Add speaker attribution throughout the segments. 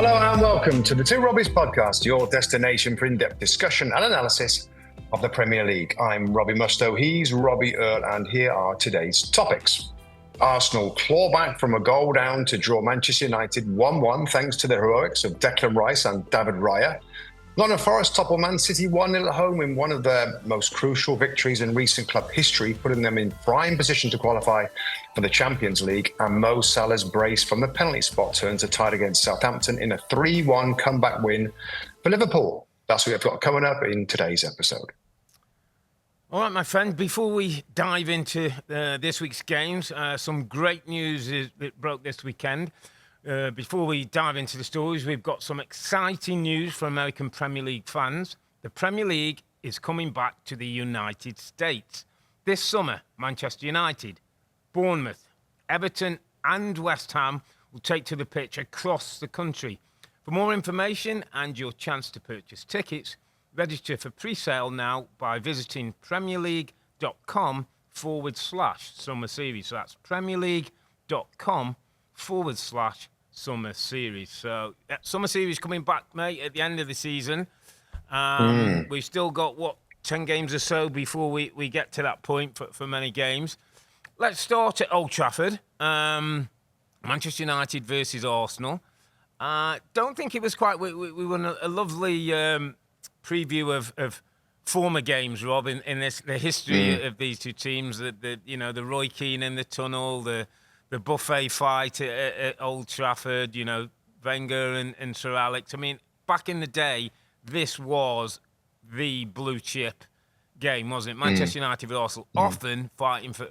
Speaker 1: Hello and welcome to the Robbies Podcast, your destination for in-depth discussion and analysis of the Premier League. I'm Robbie Mustoe, he's Robbie Earl, and here are today's topics. Arsenal claw back from a goal down to draw Manchester United 1-1 thanks to the heroics of Declan Rice and David Raya. Nottingham Forest toppled Man City 1-0 at home in one of their most crucial victories in recent club history, putting them in prime position to qualify for the Champions League. And Mo Salah's brace from the penalty spot turns a tide against Southampton in a 3-1 comeback win for Liverpool. That's what we've got coming up in today's episode.
Speaker 2: All right, my friend, before we dive into this week's games, some great news that broke this weekend. Before we dive into the stories, we've got some exciting news for American Premier League fans. The Premier League is coming back to the United States. This summer, Manchester United, Bournemouth, Everton and West Ham will take to the pitch across the country. For more information and your chance to purchase tickets, register for pre-sale now by visiting premierleague.com/summer series. So that's premierleague.com/summer series. So summer series coming back, mate, at the end of the season. We've still got, 10 games or so before we get to that point for many games. Let's start at Old Trafford. Manchester United versus Arsenal. Don't think it was quite... We won a lovely preview of former games, Rob, in the history of these two teams. The Roy Keane in the tunnel, the buffet fight at Old Trafford, Wenger and Sir Alex. I mean, back in the day, this was the blue chip game, wasn't it? Manchester United with Arsenal, often fighting for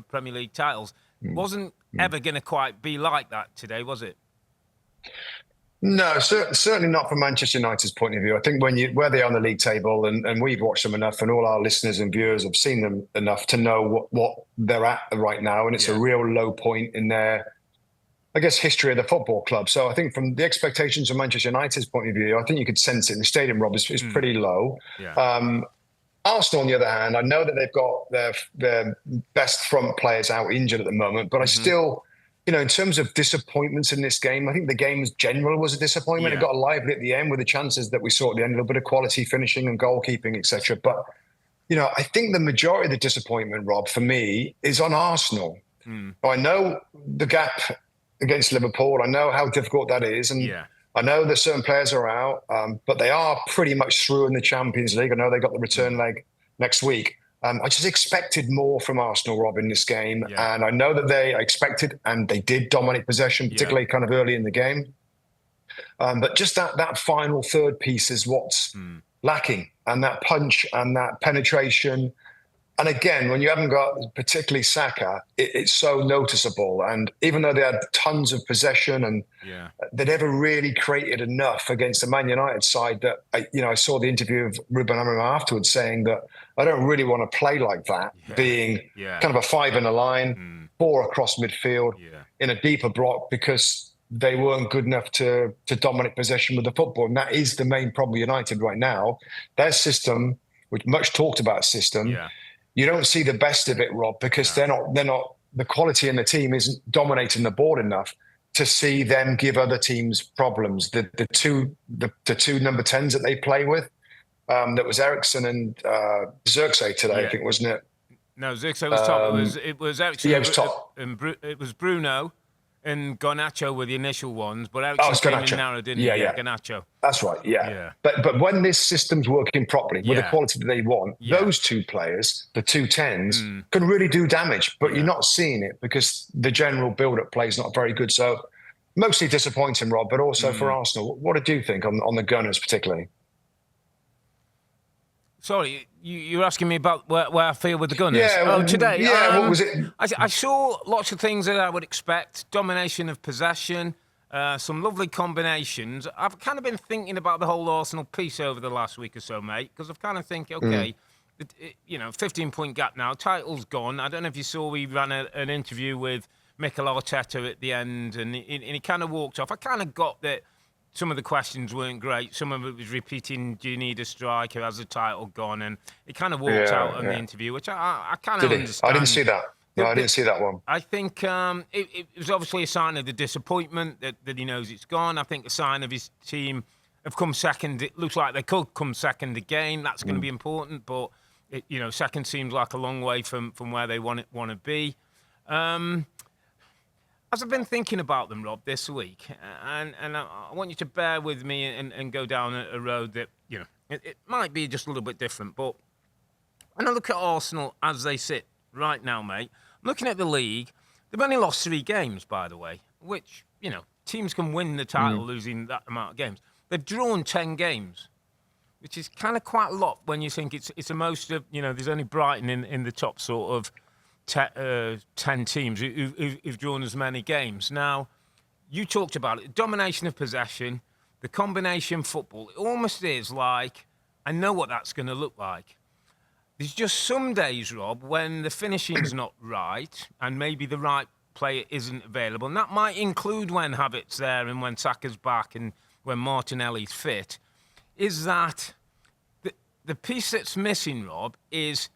Speaker 2: Premier League titles. Wasn't ever going to quite be like that today, was it?
Speaker 1: No, certainly not from Manchester United's point of view. I think where they are on the league table, and we've watched them enough, and all our listeners and viewers have seen them enough to know what they're at right now, and it's a real low point in their, I guess, history of the football club. So I think from the expectations of Manchester United's point of view, I think you could sense it in the stadium, Rob, is pretty low. Yeah. Arsenal, on the other hand, I know that they've got their best front players out injured at the moment, but I still... in terms of disappointments in this game, I think the game as general was a disappointment. It got lively at the end with the chances that we saw at the end, a little bit of quality finishing and goalkeeping, etc. But, I think the majority of the disappointment, Rob, for me, is on Arsenal. I know the gap against Liverpool. I know how difficult that is. And I know that certain players are out, but they are pretty much through in the Champions League. I know they got the return leg next week. I just expected more from Arsenal, Rob, in this game. Yeah. And I know that they expected, and they did dominate possession, particularly kind of early in the game. But just that final third piece is what's lacking, and that punch and that penetration. And again, when you haven't got particularly Saka, it's so noticeable. And even though they had tons of possession and they never really created enough against the Man United side, that I saw the interview of Ruben Amorim afterwards saying that I don't really want to play like that, being kind of a five in a line, four across midfield in a deeper block, because they weren't good enough to dominate possession with the football. And that is the main problem with United right now. Their system, which much talked about system, you don't see the best of it, Rob, because they're not the quality in the team isn't dominating the board enough to see them give other teams problems. The two number 10s that they play with, that was Eriksen and Xerxes today, I think, wasn't it?
Speaker 2: No, Xerxes was top. It was Eriksen.
Speaker 1: Yeah, it was top.
Speaker 2: It was Bruno and Garnacho were the initial ones, but Eriksen came in narrow, didn't he? Yeah, Garnacho.
Speaker 1: That's right, yeah. But when this system's working properly, with the quality that they want, those two players, the two 10s, can really do damage, but you're not seeing it because the general build-up play is not very good. So mostly disappointing, Rob, but also for Arsenal. What did you think on the Gunners particularly?
Speaker 2: Sorry, you're asking me about where I feel with the Gunners? Today?
Speaker 1: What was it?
Speaker 2: I saw lots of things that I would expect. Domination of possession, some lovely combinations. I've kind of been thinking about the whole Arsenal piece over the last week or so, mate, because I've kind of think, 15-point gap now, title's gone. I don't know if you saw, we ran an interview with Mikel Arteta at the end, and he kind of walked off. I kind of got that some of the questions weren't great. Some of it was repeating, do you need a striker? Has the title gone? And he kind of walked out on the interview, which I kind of understand.
Speaker 1: I didn't see that. No, I didn't see that one.
Speaker 2: I think it was obviously a sign of the disappointment that he knows it's gone. I think a sign of his team have come second. It looks like they could come second again. That's going to be important, but second seems like a long way from where they want to be. As I've been thinking about them, Rob, this week, and I want you to bear with me and go down a road that it might be just a little bit different. But when I look at Arsenal as they sit right now, mate, I'm looking at the league. They've only lost 3 games, by the way, which teams can win the title losing that amount of games. They've drawn 10 games, which is kind of quite a lot when you think it's a most of, there's only Brighton in the top sort of 10 teams who've drawn as many games. Now, you talked about it, domination of possession, the combination football. It almost is like, I know what that's going to look like. There's just some days, Rob, when the finishing's not right and maybe the right player isn't available. And that might include when Havertz's there and when Saka's back and when Martinelli's fit, is that the piece that's missing, Rob, is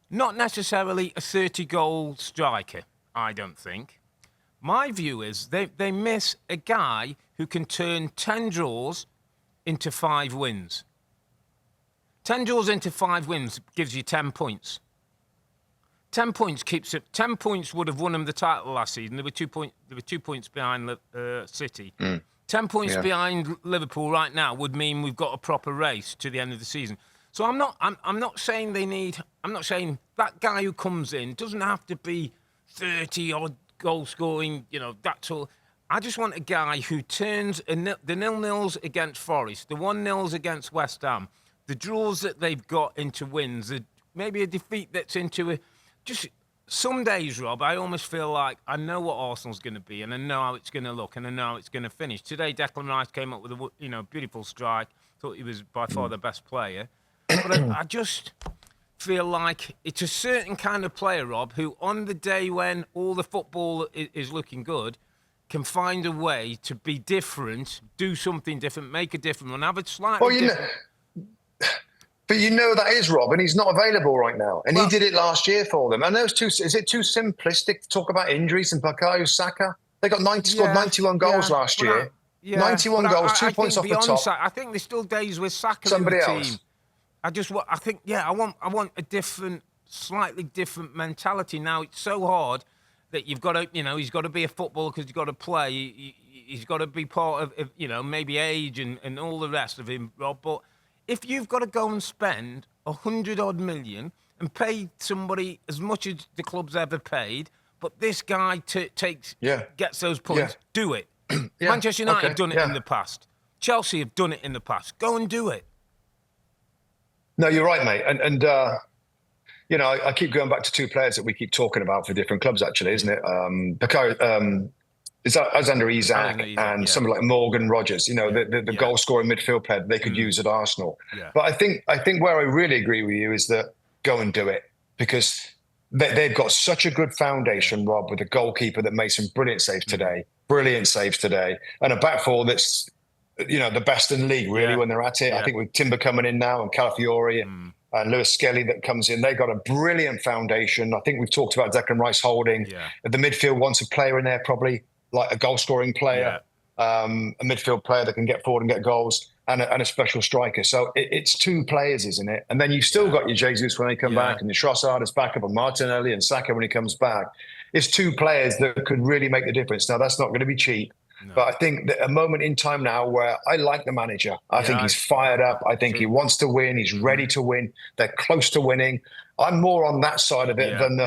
Speaker 2: not necessarily a 30-goal striker, I don't think. My view is they miss a guy who can turn 10 draws into 5 wins. 10 draws into 5 wins gives you 10 points. 10 points keeps it. 10 points would have won them the title last season. They were 2 points behind City. 10 points behind Liverpool right now would mean we've got a proper race to the end of the season. So I'm not saying I'm not saying that guy who comes in doesn't have to be 30 odd goal scoring, that's all. I just want a guy who turns the 0-0s against Forest, the 1-0s against West Ham, the draws that they've got into wins, maybe a defeat that's into just some days, Rob, I almost feel like I know what Arsenal's going to be and I know how it's going to look and I know how it's going to finish. Today, Declan Rice came up with a beautiful strike. Thought he was by far the best player. But I just feel like it's a certain kind of player, Rob, who on the day when all the football is looking good can find a way to be different, do something different, make a different one, have a slightly different...
Speaker 1: But that is Rob, and he's not available right now. And he did it last year for them. And is it too simplistic to talk about injuries and Bukayo Saka? They got 91 goals last year. 91 goals, 2 points off the top.
Speaker 2: I think there's still days with Saka
Speaker 1: Somebody
Speaker 2: in the
Speaker 1: else.
Speaker 2: team. I want a different, slightly different mentality. Now it's so hard that you've got to, he's got to be a footballer because he's got to play. He's got to be part of maybe age and all the rest of him, Rob. But if you've got to go and spend 100-odd million and pay somebody as much as the club's ever paid, but this guy gets those points, do it. Manchester United have done it in the past. Chelsea have done it in the past. Go and do it.
Speaker 1: No, you're right, mate. And I keep going back to 2 players that we keep talking about for different clubs, actually, isn't it? Bukayo, is that Alexander Isak and somebody like Morgan Rogers, the goal-scoring midfield player they could use at Arsenal. Yeah. But I think where I really agree with you is that go and do it, because they've got such a good foundation, Rob, with a goalkeeper that made some brilliant saves today, and a back four that's the best in the league, really, when they're at it. I think with Timber coming in now and Calafiori and Lewis Skelly that comes in, they've got a brilliant foundation. I think we've talked about Declan Rice holding. The midfield wants a player in there, probably like a goal-scoring player, a midfield player that can get forward and get goals, and a special striker. So it's 2 players, isn't it? And then you've still got your Jesus when they come back, and your Trossard is back up, and Martinelli and Saka when he comes back. It's 2 players that could really make the difference. Now, that's not going to be cheap. No. But I think that a moment in time now where I like the manager. I think he's fired up. I think he wants to win. He's ready to win. They're close to winning. I'm more on that side of it than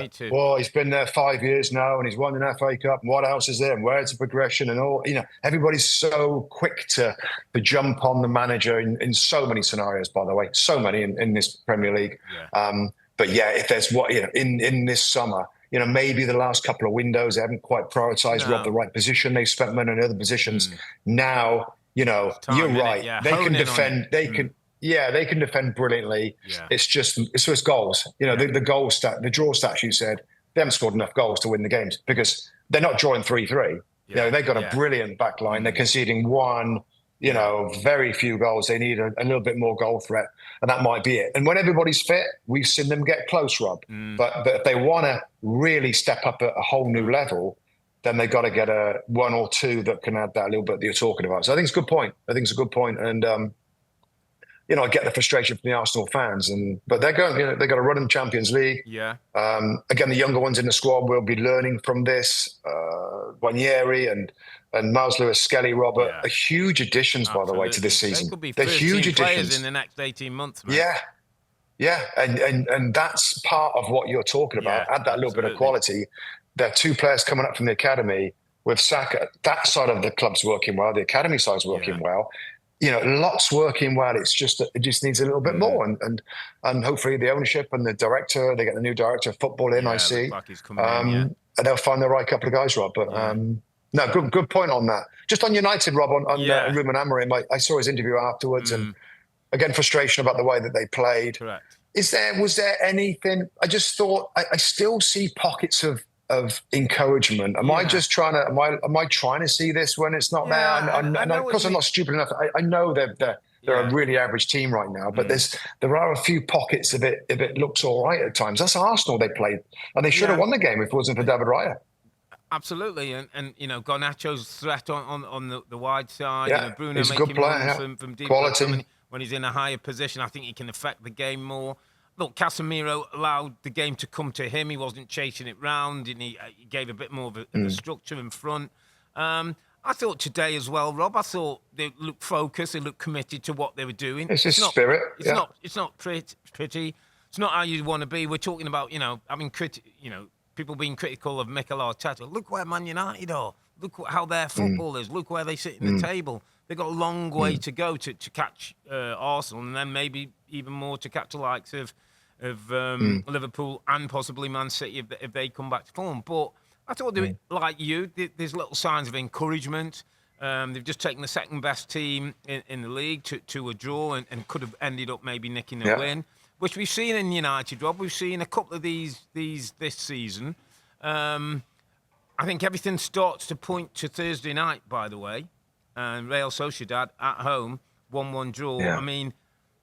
Speaker 1: he's been there 5 years now and he's won an FA Cup. And what else is there? And where's the progression? And all, everybody's so quick to jump on the manager in so many scenarios, by the way, so many in this Premier League. But if there's in this summer, maybe the last couple of windows, they haven't quite prioritised Rob the right position. They spent money on other positions. Now, you're right. They can defend. They can defend brilliantly. It's just goals. The goal stat, the draw stats you said, they haven't scored enough goals to win the games because they're not drawing 3-3. They've got a brilliant back line. They're conceding 1, very few goals. They need a little bit more goal threat, and that might be it. And when everybody's fit, we've seen them get close, Rob. But if they want to really step up at a whole new level, then they've got to get a one or two that can add that little bit that you're talking about. So I think it's a good point. And I get the frustration from the Arsenal fans, but they're going. They've got to run in Champions League.
Speaker 2: Yeah.
Speaker 1: Again, the younger ones in the squad will be learning from this. Ranieri and Miles Lewis-Skelly, Robert, are huge additions, by the way, to this season.
Speaker 2: They could be
Speaker 1: They're huge
Speaker 2: players in the next 18 months, man.
Speaker 1: Yeah, and that's part of what you're talking about. Add that little bit of quality. There are two players coming up from the academy with Saka. That side of the club's working well. The academy side's working well. Lots working well. It just needs a little bit more, and hopefully the ownership and the director, they get the new director of football in. I see,
Speaker 2: like he's coming in,
Speaker 1: and they'll find the right couple of guys, Rob. But no, good point on that. Just on United, Rob, on Ruben Amorim, I saw his interview afterwards, and again, frustration about the way that they played.
Speaker 2: Correct.
Speaker 1: Was there anything? I just thought I still see pockets of encouragement. Am I just trying to? Am I trying to see this when it's not there? And of course, I'm not stupid enough. I know they're a really average team right now, but there are a few pockets of it. If it looks all right at times, that's Arsenal they played, and they should have won the game if it wasn't for David Raya.
Speaker 2: Absolutely, and Garnacho's threat on the wide side.
Speaker 1: Yeah,
Speaker 2: Bruno
Speaker 1: he's a good
Speaker 2: making
Speaker 1: player.
Speaker 2: runs from deep
Speaker 1: Quality.
Speaker 2: when he's in a higher position. I think he can affect the game more. Look, Casemiro allowed the game to come to him. He wasn't chasing it round, and he gave a bit more of a structure in front. I thought today as well, Rob. I thought they looked focused. They looked committed to what they were doing.
Speaker 1: It's his spirit.
Speaker 2: It's not pretty. It's not how you want to be. We're talking about people being critical of Mikel Arteta. Look where Man United are. Look how their football is. Look where they sit in the table. They've got a long way to go to catch Arsenal, and then maybe even more to catch the likes of Liverpool and possibly Man City if they come back to form. But I thought, like you, there's little signs of encouragement. They've just taken the second best team in the league to a draw and could have ended up maybe nicking a win, which we've seen in United, Rob. We've seen a couple of these this season. I think everything starts to point to Thursday night, by the way. And Real Sociedad at home, 1-1 draw.
Speaker 1: Yeah.
Speaker 2: I mean,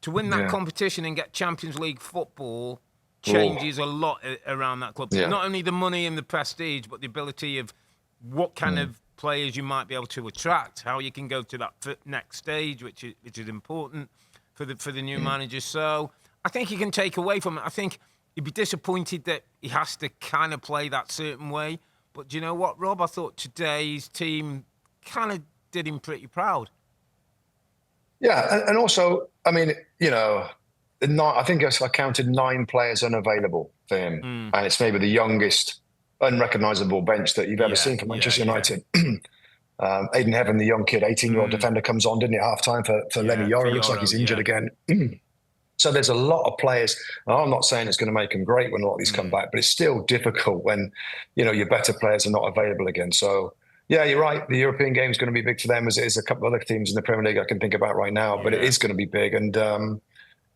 Speaker 2: to win that competition and get Champions League football changes a lot around that club.
Speaker 1: Yeah.
Speaker 2: Not only the money and the prestige, but the ability of what kind of players you might be able to attract, how you can go to that next stage, which is important for the new manager. So I think he can take away from it. I think he'd be disappointed that he has to kind of play that certain way. But do you know what, Rob? I thought today's team kind of did him pretty proud.
Speaker 1: Yeah, and also, I mean, I think I counted 9 players unavailable for him, and it's maybe the youngest unrecognisable bench that you've ever seen for Manchester United. Aidan Heaven, the young kid, 18-year-old defender, comes on, didn't he, at half-time for Lenny Yoro. Looks like he's injured again. So there's a lot of players. And I'm not saying it's going to make them great when a lot of these come back, but it's still difficult when, your better players are not available again. So, yeah, you're right. The European game is going to be big for them, as it is a couple of other teams in the Premier League I can think about right now. But it is going to be big, and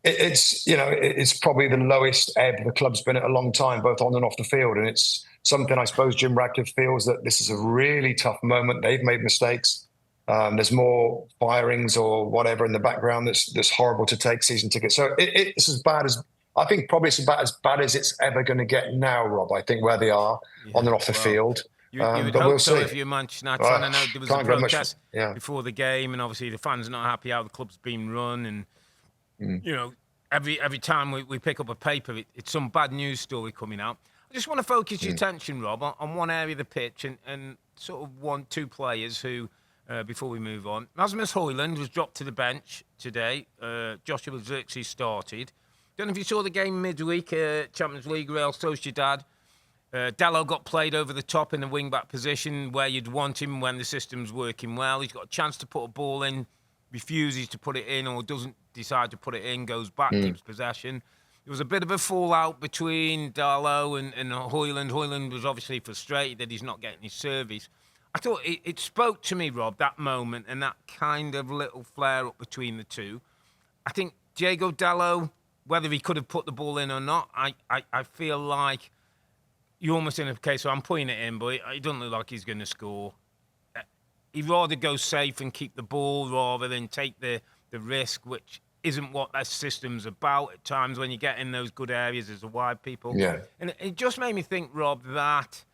Speaker 1: it's probably the lowest ebb the club's been at a long time, both on and off the field. And it's something I suppose Jim Ratcliffe feels that this is a really tough moment. They've made mistakes. There's more firings or whatever in the background that's horrible to take season tickets. So it's as bad as I think. Probably it's about as bad as it's ever going to get now, Rob. I think where they are on and off the field.
Speaker 2: You would
Speaker 1: but
Speaker 2: hope
Speaker 1: we'll
Speaker 2: so
Speaker 1: see.
Speaker 2: if you're Manchester United. I know there was a protest before the game, and obviously the fans are not happy how the club's been run. And every time we pick up a paper, it's some bad news story coming out. I just want to focus your attention, Rob, on one area of the pitch and sort of two players who, before we move on. Rasmus Højlund was dropped to the bench today. Joshua Zirkzee started. Don't know if you saw the game midweek, Champions League, Real Sociedad. Dalot got played over the top in the wing-back position where you'd want him when the system's working well. He's got a chance to put a ball in, refuses to put it in or doesn't decide to put it in, goes back, keeps possession. There was a bit of a fallout between Dalot and Højlund. Højlund was obviously frustrated that he's not getting his service. I thought it spoke to me, Rob, that moment and that kind of little flare-up between the two. I think Diego Dalot, whether he could have put the ball in or not, I feel like you're almost in a case where I'm putting it in, but it doesn't look like he's going to score. he'd rather go safe and keep the ball rather than take the risk, which isn't what that system's about at times when you get in those good areas as a wide people.
Speaker 1: Yeah.
Speaker 2: And it just made me think, Rob, that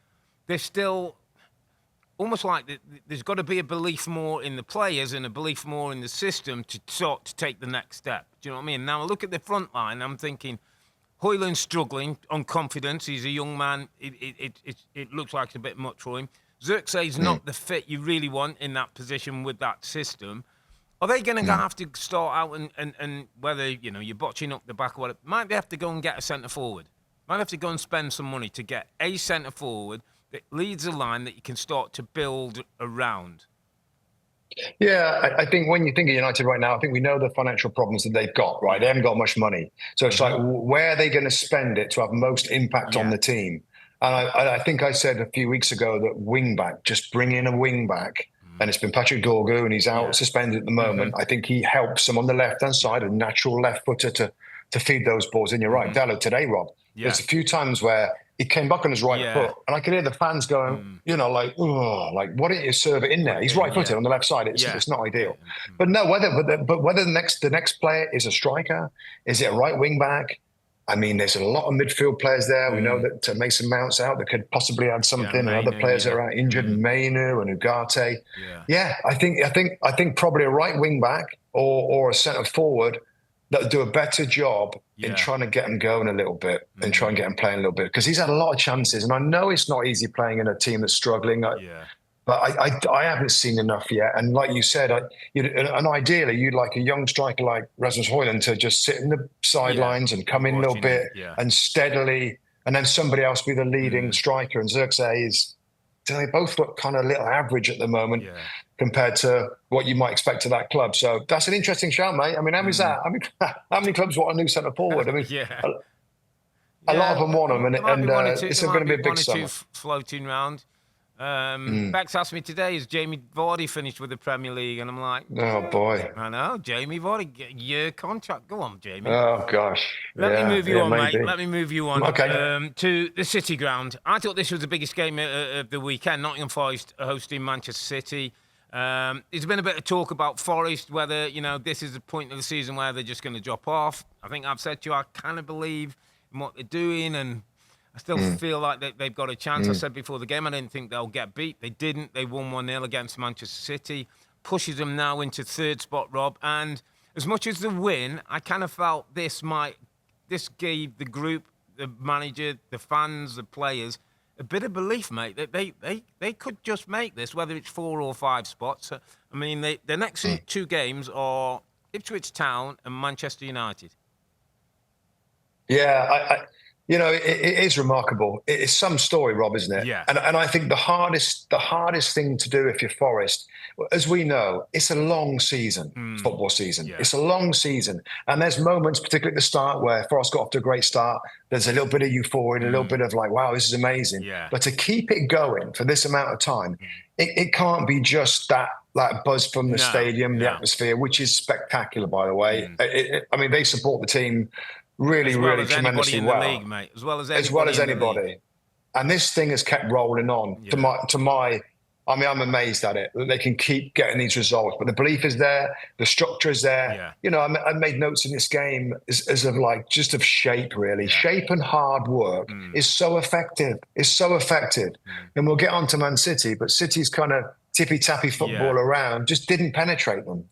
Speaker 2: there's still almost like there's got to be a belief more in the players and a belief more in the system to sort to take the next step. Do you know what I mean? Now I look at the front line, I'm thinking Højlund's struggling on confidence. He's a young man. It looks like it's a bit much for him. Xerxes not the fit you really want in that position with that system. Are they going to have to start out and whether, you're botching up the back or whatever, might they have to go and get a centre-forward? Might have to go and spend some money to get a centre-forward that leads a line that you can start to build around?
Speaker 1: Yeah, I think when you think of United right now, I think we know the financial problems that they've got, right? They haven't got much money. So it's like, where are they going to spend it to have most impact on the team? And I think I said a few weeks ago that wing-back, just bring in a wing-back, and it's been Patrick Dorgu, and he's out suspended at the moment. I think he helps them on the left-hand side, a natural left-footer to feed those balls in. You're right, Dalot today, Rob. There's a few times where he came back on his right foot, and I could hear the fans going, like, oh, like, why didn't you serve it in there? He's right-footed on the left side. It's not ideal. But no, whether the next player is a striker, is it a right wing-back? I mean, there's a lot of midfield players there. We know that Mason Mount's out. That could possibly add something, and other players that are out injured, Mainu and Ugarte. I think probably a right wing back or a centre forward that'll do a better job in trying to get him going a little bit and try and get him playing a little bit, because he's had a lot of chances, and I know it's not easy playing in a team that's struggling. But I haven't seen enough yet. And like you said, and ideally, you'd like a young striker like Rasmus Højlund to just sit in the sidelines and come in a little bit and steadily, and then somebody else be the leading striker. And Xerxes, they both look kind of a little average at the moment compared to what you might expect of that club. So that's an interesting shout, mate. I mean, how many's that? I mean, how many clubs want a new centre forward? I mean, a lot of them want them, and it's going to be a big summer.
Speaker 2: Floating round. Bex asked me today, is Jamie Vardy finished with the Premier League? And I'm like,
Speaker 1: oh boy.
Speaker 2: I know, Jamie Vardy, year contract. Go on, Jamie.
Speaker 1: Oh gosh.
Speaker 2: Let me move you on,
Speaker 1: maybe.
Speaker 2: mate. Let me move you on.
Speaker 1: Okay.
Speaker 2: To the City Ground. I thought this was the biggest game of the weekend. Nottingham Forest hosting Manchester City. There's been a bit of talk about Forest, whether, this is the point of the season where they're just going to drop off. I think I've said to you, I kind of believe in what they're doing, and I still feel like they've got a chance. I said before the game, I didn't think they'll get beat. They didn't. They won 1-0 against Manchester City. Pushes them now into third spot, Rob. And as much as the win, I kind of felt this gave the group, the manager, the fans, the players, a bit of belief, mate, that they could just make this, whether it's 4 or 5 spots. I mean, the next 2 games are Ipswich Town and Manchester United.
Speaker 1: Yeah, it is remarkable. It's some story, Rob, isn't it?
Speaker 2: Yeah.
Speaker 1: And I think the hardest thing to do if you're Forest, as we know, it's a long season, football season. Yeah. It's a long season. And there's moments, particularly at the start, where Forest got off to a great start. There's a little bit of euphoria, a little bit of like, wow, this is amazing. Yeah. But to keep it going for this amount of time, it can't be just that buzz from the stadium, the atmosphere, which is spectacular, by the way. I mean, they support the team really tremendously well.
Speaker 2: League, mate. As well as
Speaker 1: anybody. And this thing has kept rolling on. I mean, I'm amazed at it that they can keep getting these results. But the belief is there, the structure is there. Yeah. I made notes in this game as of just of shape, really. Yeah. Shape and hard work is so effective. It's so effective. And we'll get on to Man City, but City's kind of tippy-tappy football around just didn't penetrate them.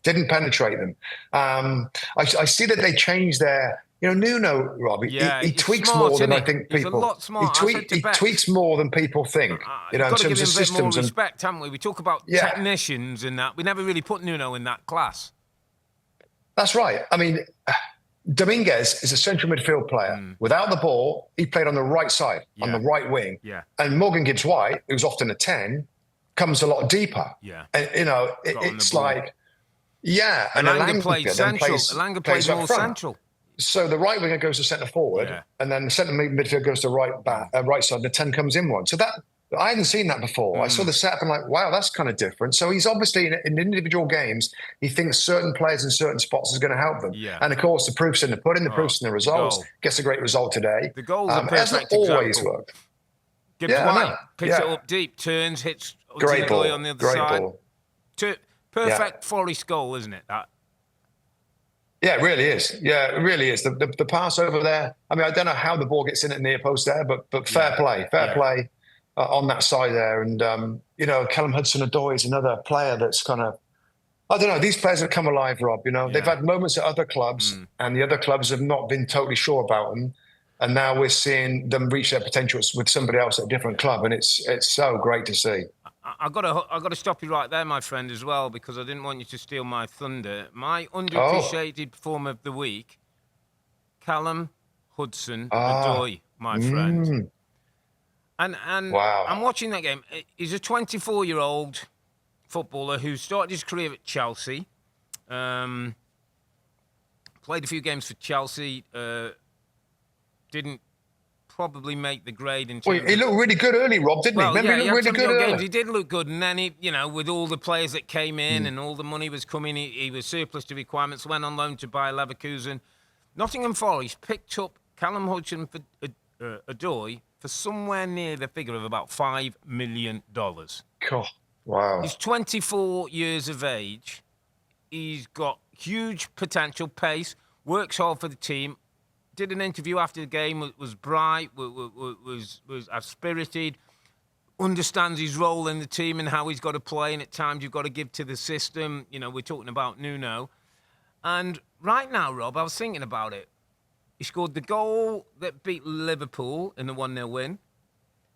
Speaker 1: I see that they changed their... Nuno, Rob, he tweaks
Speaker 2: smart,
Speaker 1: more than I think people.
Speaker 2: He's a lot smart.
Speaker 1: He tweaks more than people think. In terms of systems. We've got to give him a bit more respect, haven't we? We talk about technicians and that. We never really put Nuno in that class. That's right. I mean, Dominguez is a central midfield player. Without the ball, he played on the right side, on the right wing. Yeah. And Morgan Gibbs-White, who's often a 10, comes a lot deeper. Yeah. And, it's like... Yeah.
Speaker 2: And Elanga played central. Elanga played more central.
Speaker 1: So the right winger goes to centre forward, and then the centre midfield goes to right side. The 10 comes in one. So that I hadn't seen that before. I saw the setup and wow, that's kind of different. So he's obviously in individual games, he thinks certain players in certain spots is going to help them. Yeah. And of course, the proof's in the pudding, the proof's in the results. Gets a great result today.
Speaker 2: The goal's a perfect
Speaker 1: always work.
Speaker 2: Gibbs White picks it up deep, turns, hits
Speaker 1: great ball
Speaker 2: on the other side.
Speaker 1: Ball.
Speaker 2: Perfect Forest goal, isn't it? That.
Speaker 1: Yeah, it really is. Yeah, it really is. The pass over there. I mean, I don't know how the ball gets in at near post there, but fair play on that side there. And Callum Hudson-Odoi is another player that's kind of. I don't know. These players have come alive, Rob. They've had moments at other clubs, and the other clubs have not been totally sure about them. And now we're seeing them reach their potential with somebody else at a different club, and it's so great to see.
Speaker 2: I got to stop you right there, my friend, as well, because I didn't want you to steal my thunder. My underappreciated performer of the week, Callum Hudson-Odoi, my friend. And
Speaker 1: wow.
Speaker 2: I'm watching that game. He's a 24-year-old footballer who started his career at Chelsea, played a few games for Chelsea, didn't probably make the grade in terms
Speaker 1: he looked really good early, Rob, didn't he? Remember, he looked really good early.
Speaker 2: Games. He did look good, and then he, with all the players that came in and all the money was coming, he was surplus to requirements, went on loan to Bayer Leverkusen. Nottingham Forest picked up Callum Hudson-Odoi for somewhere near the figure of about $5 million.
Speaker 1: God, wow.
Speaker 2: He's 24 years of age. He's got huge potential, pace, works hard for the team. Did an interview after the game, was bright, was spirited, understands his role in the team and how he's got to play, and at times you've got to give to the system. We're talking about Nuno. And right now, Rob, I was thinking about it. He scored the goal that beat Liverpool in a 1-0 win.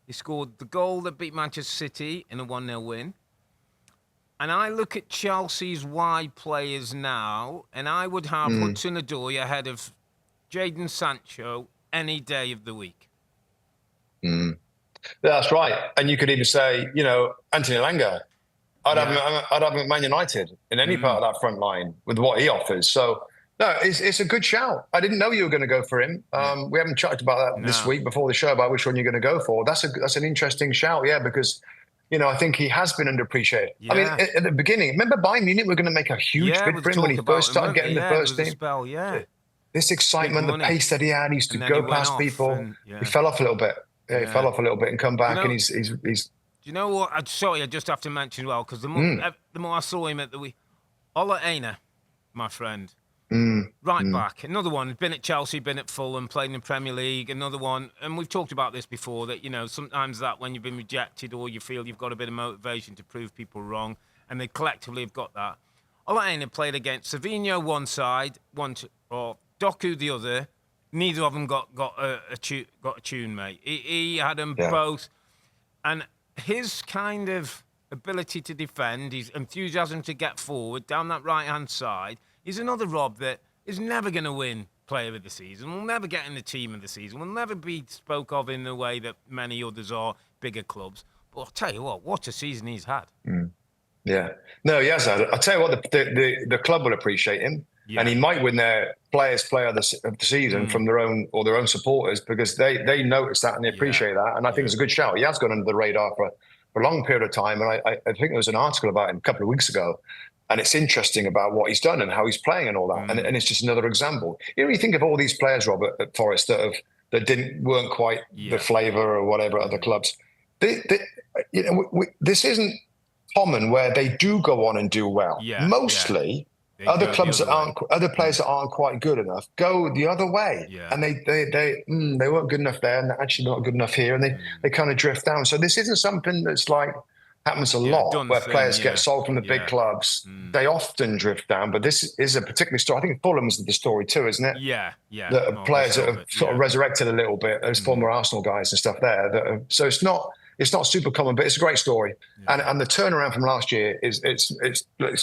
Speaker 2: He scored the goal that beat Manchester City in a 1-0 win. And I look at Chelsea's wide players now, and I would have Hudson-Odoi ahead of Jadon Sancho any day of the week.
Speaker 1: That's right. And you could even say, Anthony Elanga. I'd have him at Man United in any part of that front line with what he offers. So, no, it's a good shout. I didn't know you were going to go for him. We haven't chatted about that this week before the show about which one you're going to go for. That's an interesting shout, because I think he has been underappreciated. Yeah. I mean, at the beginning, remember Bayern Munich were going to make a huge bid for him when he first started getting the first team. This excitement, the pace that he had, he used to go past people. He fell off a little bit. Yeah, he fell off a little bit and come back, and he's.
Speaker 2: Do you know what? I just have to mention because the more I saw him at the week, Ola Aina, my friend, right back, another one. Been at Chelsea, been at Fulham, played in the Premier League. Another one, and we've talked about this before. That sometimes that when you've been rejected or you feel you've got a bit of motivation to prove people wrong, and they collectively have got that. Ola Aina played against Savinho one side, or Doku the other. Neither of them got a tune, mate. He had them both, and his kind of ability to defend, his enthusiasm to get forward down that right-hand side, is another Rob that is never going to win Player of the Season. Will never get in the Team of the Season. Will never be spoke of in the way that many others are, bigger clubs. But I'll tell you what a season he's had.
Speaker 1: Yeah, no, he has had. I'll tell you what, the club will appreciate him. Yeah. And he might win their Player of the Season from their own supporters because they notice that and they appreciate that. And I think it's a good shout. He has gone under the radar for a long period of time. And I think there was an article about him a couple of weeks ago. And it's interesting about what he's done and how he's playing and all that. And it's just another example. You think of all these players, Robert, at Forest that weren't quite the flavour or whatever at other clubs. This isn't common where they do go on and do well. Mostly. Other players that aren't quite good enough go the other way, and they weren't good enough there, and they're actually not good enough here, and they kind of drift down. So this isn't something that's happens a lot where players get sold from the big clubs. They often drift down, but this is a particular story. I think Fulham's the story too, isn't it?
Speaker 2: Yeah.
Speaker 1: The players that have sort of resurrected a little bit, those former Arsenal guys and stuff there. So it's not super common, but it's a great story. And the turnaround from last year it's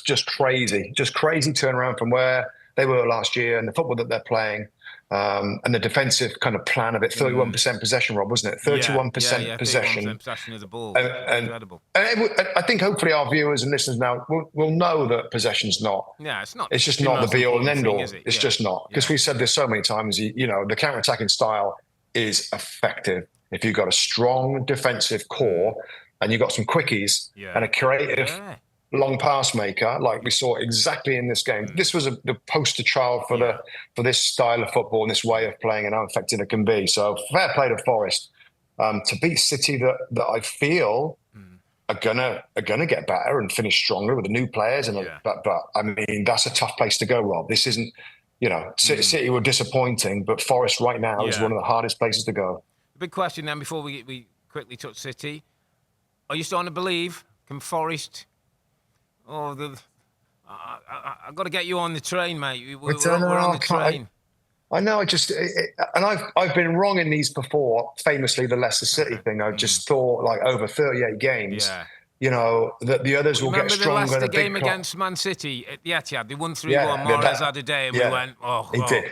Speaker 1: just crazy turnaround from where they were last year and the football that they're playing. And the defensive kind of plan of it, 31% possession, Rob, wasn't it? 31% possession.
Speaker 2: 31% possession of the ball.
Speaker 1: Incredible. And I think hopefully our viewers and listeners now will know that possession's not.
Speaker 2: Yeah, it's not.
Speaker 1: It's just not the be-all and end-all. It's just not. Because we've said this so many times, the counter-attacking style is effective. If you've got a strong defensive core and you've got some quickies and a creative long pass maker, like we saw exactly in this game. This was the poster child for this style of football and this way of playing and how effective it can be. So fair play to Forest to beat City that I feel are gonna get better and finish stronger with the new players. But I mean, that's a tough place to go, Rob. This isn't, City were disappointing, but Forest right now is one of the hardest places to go.
Speaker 2: Big question then before we quickly touch City. Are you starting to believe? Can Forest? I've got to get you on the train, mate. We're on the train.
Speaker 1: I know. And I've been wrong in these before. Famously, the Leicester City thing. I just thought like over 38 games.
Speaker 2: Yeah.
Speaker 1: That the others will get stronger.
Speaker 2: Remember the Leicester game against Man City at the Etihad? They won 3-1. Mahrez had a day, and we went,
Speaker 1: he did.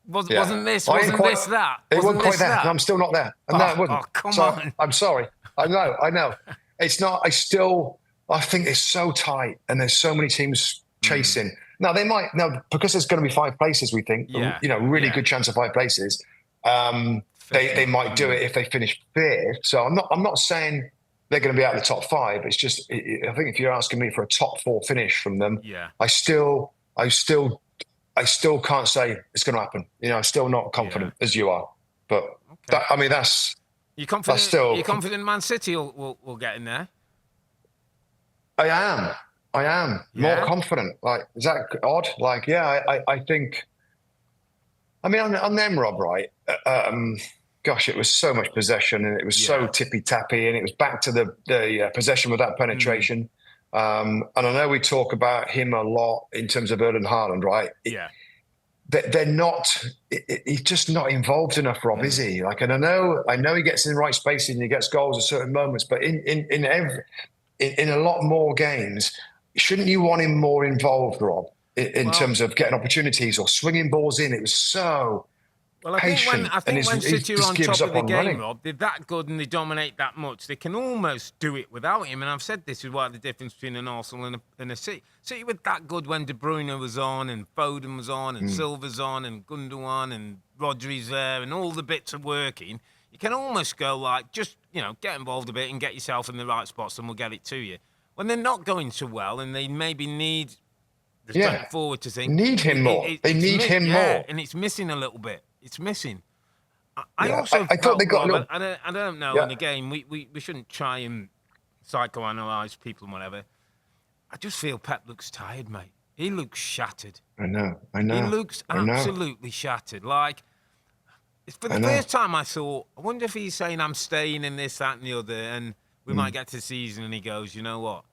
Speaker 2: Wasn't this that?
Speaker 1: It wasn't quite there. No, I'm still not there. No, it wasn't.
Speaker 2: Oh, come on.
Speaker 1: I'm sorry. I know. It's not. I think it's so tight, and there's so many teams chasing. Now they might because there's going to be 5 places. We think, really good chance of 5 places. They might do it if they finish 5th. So I'm not saying they're going to be out of the top 5. It's just I think if you're asking me for a top 4 finish from them, I still can't say it's going to happen. I'm still not confident as you are. But that's.
Speaker 2: You confident? You confident Man City will get in there?
Speaker 1: I am more confident. Like, is that odd? Like, I think. I mean, on them, Rob, right? Gosh, it was so much possession, and it was so tippy tappy, and it was back to the possession without penetration. And I know we talk about him a lot in terms of Erling Haaland, right? They're not. He's just not involved enough, Rob, is he? Like, and I know he gets in the right spaces and he gets goals at certain moments, but in a lot more games, shouldn't you want him more involved, Rob, in terms of getting opportunities or swinging balls in? It was so patient.
Speaker 2: I think when City are on top of the game,
Speaker 1: running.
Speaker 2: Rob, they're that good and they dominate that much. They can almost do it without him. And I've said this is why the difference between an Arsenal and a City. City were that good when De Bruyne was on and Foden was on and Silva's on and Gundogan and Rodri's there and all the bits are working. You can almost go like, just, get involved a bit and get yourself in the right spots and we'll get it to you. When they're not going so well and they maybe need the strength forward to think.
Speaker 1: Need him more. They need him more.
Speaker 2: And it's missing a little bit. It's missing.
Speaker 1: I thought they got a little.
Speaker 2: I don't know. And again, we shouldn't try and psychoanalyze people and whatever. I just feel Pep looks tired, mate. He looks shattered.
Speaker 1: I know.
Speaker 2: He looks absolutely shattered. Like, for the first time I thought, I wonder if he's saying I'm staying in this, that, and the other, and we might get to the season, and he goes, you know what?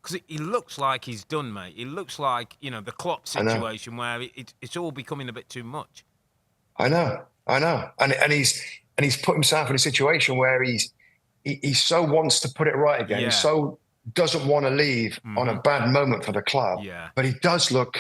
Speaker 2: Because he looks like he's done, mate. He looks like, the Klopp situation where it's all becoming a bit too much.
Speaker 1: I know, and he's put himself in a situation where he so wants to put it right again. He so doesn't want to leave on a bad moment for the club.
Speaker 2: Yeah.
Speaker 1: But he does look.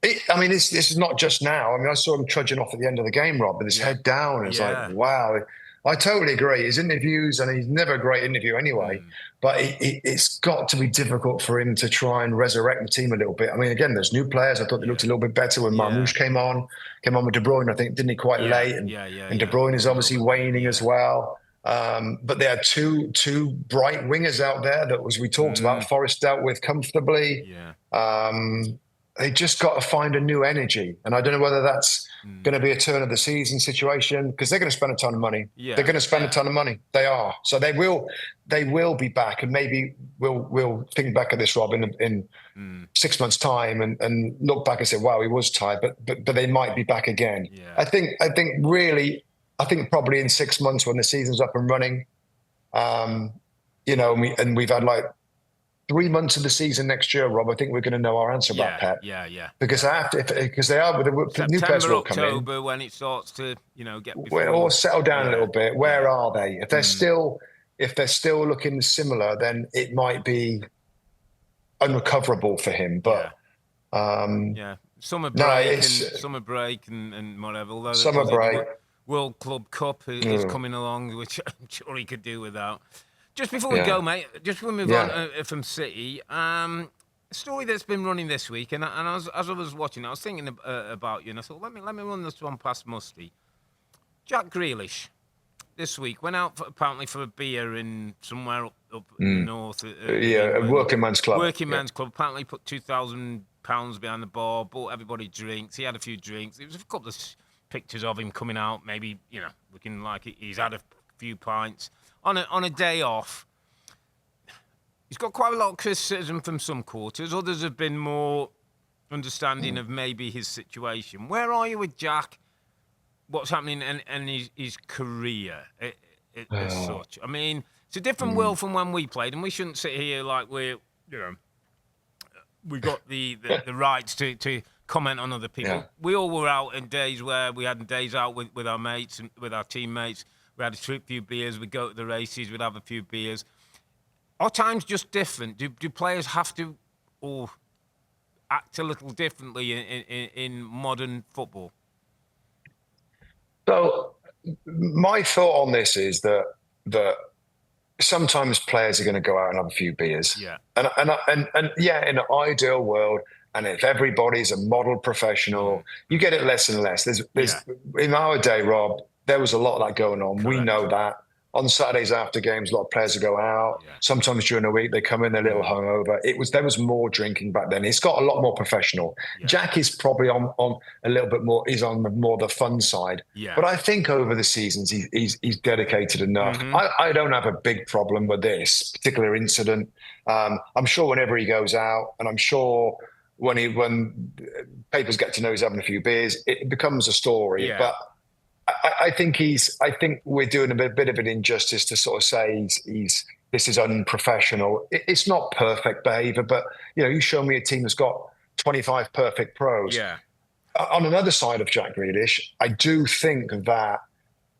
Speaker 1: This is not just now. I mean, I saw him trudging off at the end of the game, Rob, with his head down. It's like, wow. I totally agree. His interviews, and he's never a great interview anyway, but it's got to be difficult for him to try and resurrect the team a little bit. I mean, again, there's new players. I thought they looked a little bit better when Marmoush came on with De Bruyne, I think, didn't he, quite late? And De Bruyne is obviously waning as well. But there are two bright wingers out there that, as we talked about, Forest dealt with comfortably. They just got to find a new energy. And I don't know whether that's going to be a turn of the season situation, because they're going to spend a ton of money. They're going to spend a ton of money. They are. So they will be back. And maybe we'll think back at this, Rob, in 6 months' time and look back and say, wow, he was tired, but they might be back again. I think probably in 6 months when the season's up and running, and we've had like 3 months of the season next year, Rob, I think we're going to know our answer about Pep. Because they are with the new players will come in.
Speaker 2: October, when it starts to, get
Speaker 1: or settle down a little bit. Where are they? If they're still looking similar, then it might be unrecoverable for him. But
Speaker 2: summer break and whatever. Although
Speaker 1: summer break.
Speaker 2: World Club Cup is coming along, which I'm sure he could do without. Just before we go, mate, just before we move on from City, a story that's been running this week, and as I was watching, I was thinking about you, and I thought, let me run this one past Musty. Jack Grealish, this week, went out apparently for a beer in somewhere up in the north.
Speaker 1: A working man's club.
Speaker 2: Working man's club. Apparently put £2,000 behind the bar, bought everybody drinks. He had a few drinks. There was a couple of pictures of him coming out, maybe, looking like he's had a few pints. On a day off, he's got quite a lot of criticism from some quarters. Others have been more understanding of maybe his situation. Where are you with Jack? What's happening in his career as such? I mean, it's a different world from when we played, and we shouldn't sit here like we got the rights to comment on other people. Yeah. We all were out in days where we had days out with our mates and with our teammates. We had a few beers. We'd go to the races. We'd have a few beers. Are times just different? Do players have to or act a little differently in modern football?
Speaker 1: So my thought on this is that sometimes players are going to go out and have a few beers.
Speaker 2: Yeah.
Speaker 1: And yeah, in an ideal world, and if everybody's a model professional, you get it less and less. There's in our day, Rob, there was a lot of that going on. Correct. We know that. On Saturdays after games, a lot of players would go out. Yeah. Sometimes during the week, they come in, they're a little hungover. There was more drinking back then. It's got a lot more professional. Yeah. Jack is probably on a little bit more. He's on more the fun side. Yeah. But I think over the seasons, he's dedicated enough. Mm-hmm. I don't have a big problem with this particular incident. I'm sure whenever he goes out, and I'm sure when papers get to know he's having a few beers, it becomes a story. Yeah. But I think we're doing a bit of an injustice to sort of say this is unprofessional. It's not perfect behaviour, but you show me a team that's got 25 perfect pros.
Speaker 2: Yeah.
Speaker 1: On another side of Jack Grealish, I do think that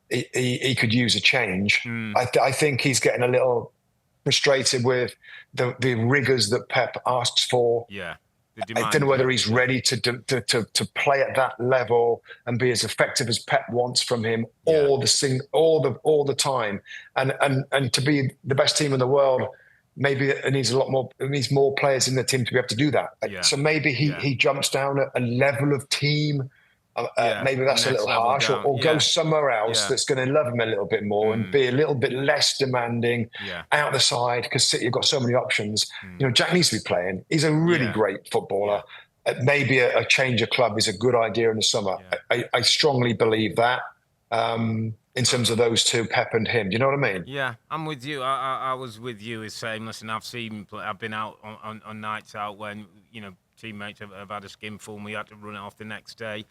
Speaker 1: he could use a change. I think he's getting a little frustrated with the rigours that Pep asks for.
Speaker 2: Yeah.
Speaker 1: I don't know whether he's ready to play at that level and be as effective as Pep wants from him all the time, and to be the best team in the world. Maybe it needs more players in the team to be able to do that. Yeah. So maybe he jumps down a level of team. Maybe that's a little harsh, or go somewhere else that's going to love him a little bit more and be a little bit less demanding out the side, because City have got so many options. Jack needs to be playing. He's a really great footballer. Maybe a change of club is a good idea in the summer. I strongly believe that in terms of those two, Pep and him. Do you know what I mean?
Speaker 2: Yeah, I'm with you. I was with you is saying, listen, I've been out on nights out when teammates have had a skinful and we had to run it off the next day.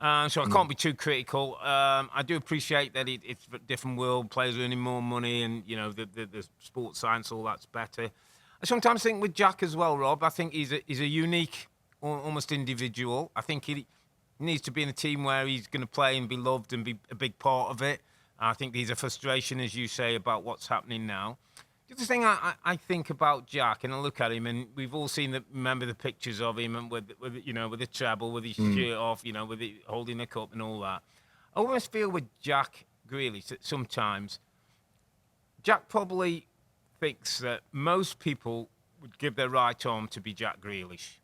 Speaker 2: So I can't be too critical. I do appreciate that it's a different world. Players are earning more money, and the sports science, all that's better. I sometimes think with Jack as well, Rob. I think he's a unique, almost individual. I think he needs to be in a team where he's going to play and be loved and be a big part of it. I think there's a frustration, as you say, about what's happening now. The other thing I think about Jack, and I look at him, and we've all remember the pictures of him, and with the treble, with his shirt off, with it holding the cup and all that. I almost feel with Jack Grealish that sometimes Jack probably thinks that most people would give their right arm to be Jack Grealish.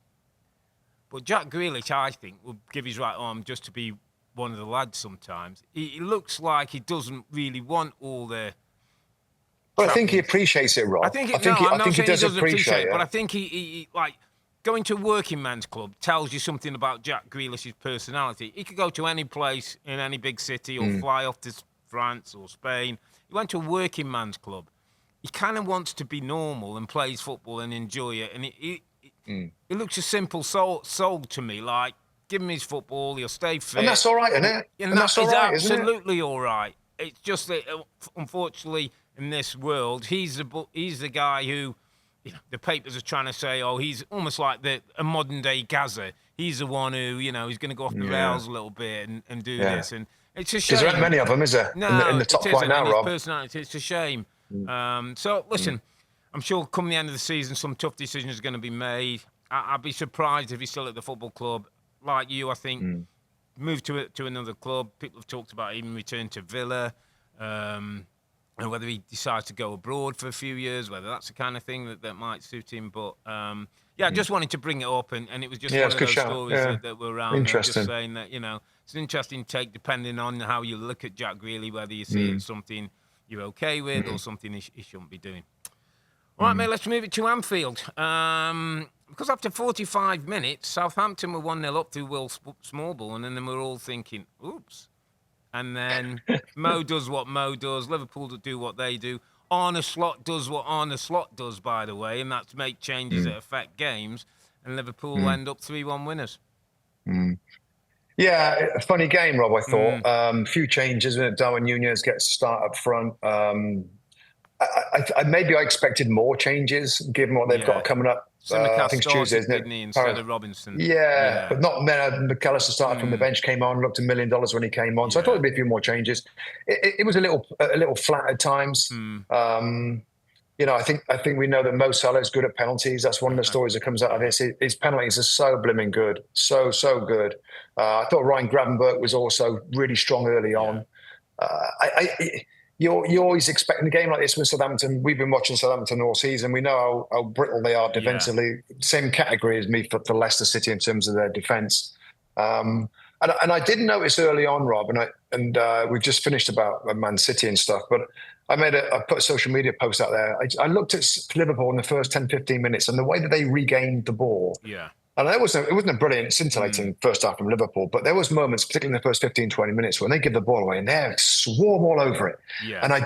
Speaker 2: But Jack Grealish, I think, would give his right arm just to be one of the lads sometimes. He looks like he doesn't really want all the...
Speaker 1: But I think he appreciates it, Rob.
Speaker 2: I think he does appreciate it. But I think he like going to a working man's club tells you something about Jack Grealish's personality. He could go to any place in any big city or fly off to France or Spain. He went to a working man's club. He kind of wants to be normal and plays football and enjoy it. And he looks a simple soul to me. Like, give him his football, he'll stay fit.
Speaker 1: And that's all right, isn't it?
Speaker 2: And that's all right, absolutely all right. It's just that, unfortunately, in this world, he's the guy who the papers are trying to say, he's almost like a modern day Gaza. He's the one who, he's going to go off the rails a little bit and do this. And it's a shame.
Speaker 1: Because there aren't many of them, is there?
Speaker 2: No,
Speaker 1: in the top right now, Rob.
Speaker 2: Personality, it's a shame. So, listen, I'm sure come the end of the season, some tough decisions are going to be made. I'd be surprised if he's still at the football club. Like you, I think, move to another club. People have talked about even return to Villa. And whether he decides to go abroad for a few years, whether that's the kind of thing that might suit him. But, I just wanted to bring it up, and it was just one of those stories that were around.
Speaker 1: Interesting.
Speaker 2: Just saying that, it's an interesting take depending on how you look at Jack Grealish, whether you see it's something you're okay with or something he shouldn't be doing. All right, mate, let's move it to Anfield. Because after 45 minutes, Southampton were 1-0 up through Will Smallbone, and then we're all thinking, oops. And then Mo does what Mo does. Liverpool do what they do. Arne Slot does what Arne Slot does, by the way, and that's make changes that affect games, and Liverpool end up 3-1 winners.
Speaker 1: Yeah, a funny game, Rob, I thought. Few changes, and Darwin Nunez gets to start up front. Maybe I expected more changes, given what they've got coming up. I think it's Tuesday, isn't it?
Speaker 2: Didn't he, instead of Robinson?
Speaker 1: Yeah, but not McAllister started from the bench, came on, looked $1 million when he came on. So I thought there'd be a few more changes. It was a little flat at times. I think we know that Mo Salah is good at penalties. That's one of the stories that comes out of this. His penalties are so blooming good, so good. I thought Ryan Gravenberch was also really strong early on. You're always expecting a game like this with Southampton. We've been watching Southampton all season. We know how brittle they are defensively. Same category as me for Leicester City in terms of their defence. And I did notice early on, Rob, and we've just finished about Man City and stuff, but I put a social media post out there. I looked at Liverpool in the first 10, 15 minutes and the way that they regained the ball. Yeah. And it wasn't a brilliant, scintillating first half from Liverpool, but there was moments, particularly in the first 15, 20 minutes, when they give the ball away and they swarm all over it. Yeah, and I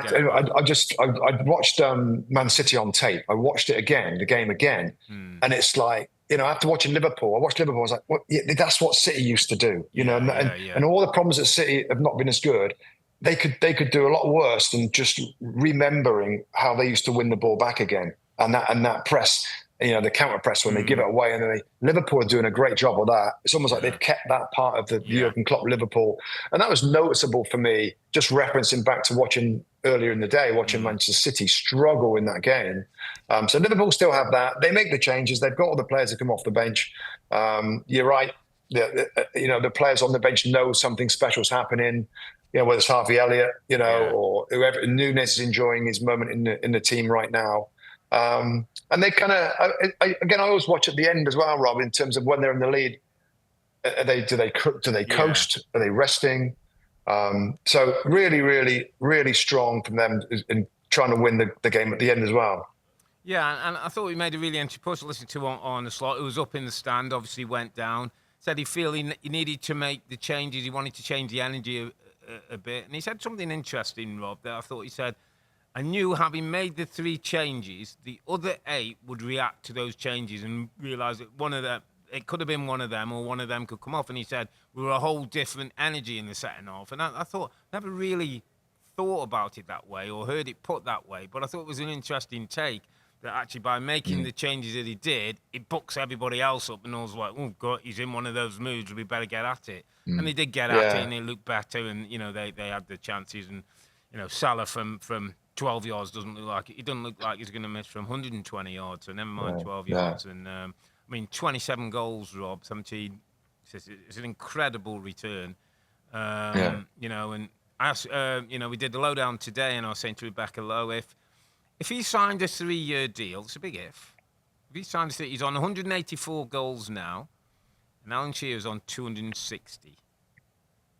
Speaker 1: watched Man City on tape. I watched it again, the game again, and it's like, after watching Liverpool, I watched Liverpool. I was like, well, that's what City used to do, and all the problems that City have not been as good. They could do a lot worse than just remembering how they used to win the ball back again, and that press. The counter press when they give it away, and Liverpool are doing a great job of that. It's almost like they've kept that part of the Jurgen Klopp Liverpool, and that was noticeable for me. Just referencing back to watching earlier in the day, watching Manchester City struggle in that game. So Liverpool still have that. They make the changes. They've got all the players that come off the bench. You're right. The players on the bench know something special's happening. Whether it's Harvey Elliott, or whoever. Nunes is enjoying his moment in the team right now. And they kind of, I always watch at the end as well, Rob, in terms of when they're in the lead. Do they coast? Are they resting? So really, really, really strong from them in trying to win the game at the end as well.
Speaker 2: Yeah, and I thought we made a really interesting push. Listening to on the slot, it was up in the stand, obviously went down. Said he felt he needed to make the changes. He wanted to change the energy a bit. And he said something interesting, Rob, that I thought he said, I knew having made the 3 changes, the other 8 would react to those changes and realise that it could have been one of them or one of them could come off. And he said, we were a whole different energy in the second half. And I thought, never really thought about it that way or heard it put that way. But I thought it was an interesting take that actually by making the changes that he did, it bucks everybody else up and I was like, oh, God, he's in one of those moods, we better get at it. And they did get at it and they looked better and, they had the chances. And, Salah from 12 yards doesn't look like it. He doesn't look like he's going to miss from 120 yards, so never mind 12 yards. And 27 goals, Rob, 17. It's an incredible return. And as we did the lowdown today, and I was saying to Rebecca Lowe, if he signed a 3-year deal, it's a big if. If he signed he's on 184 goals now, and Alan Shearer's on 260.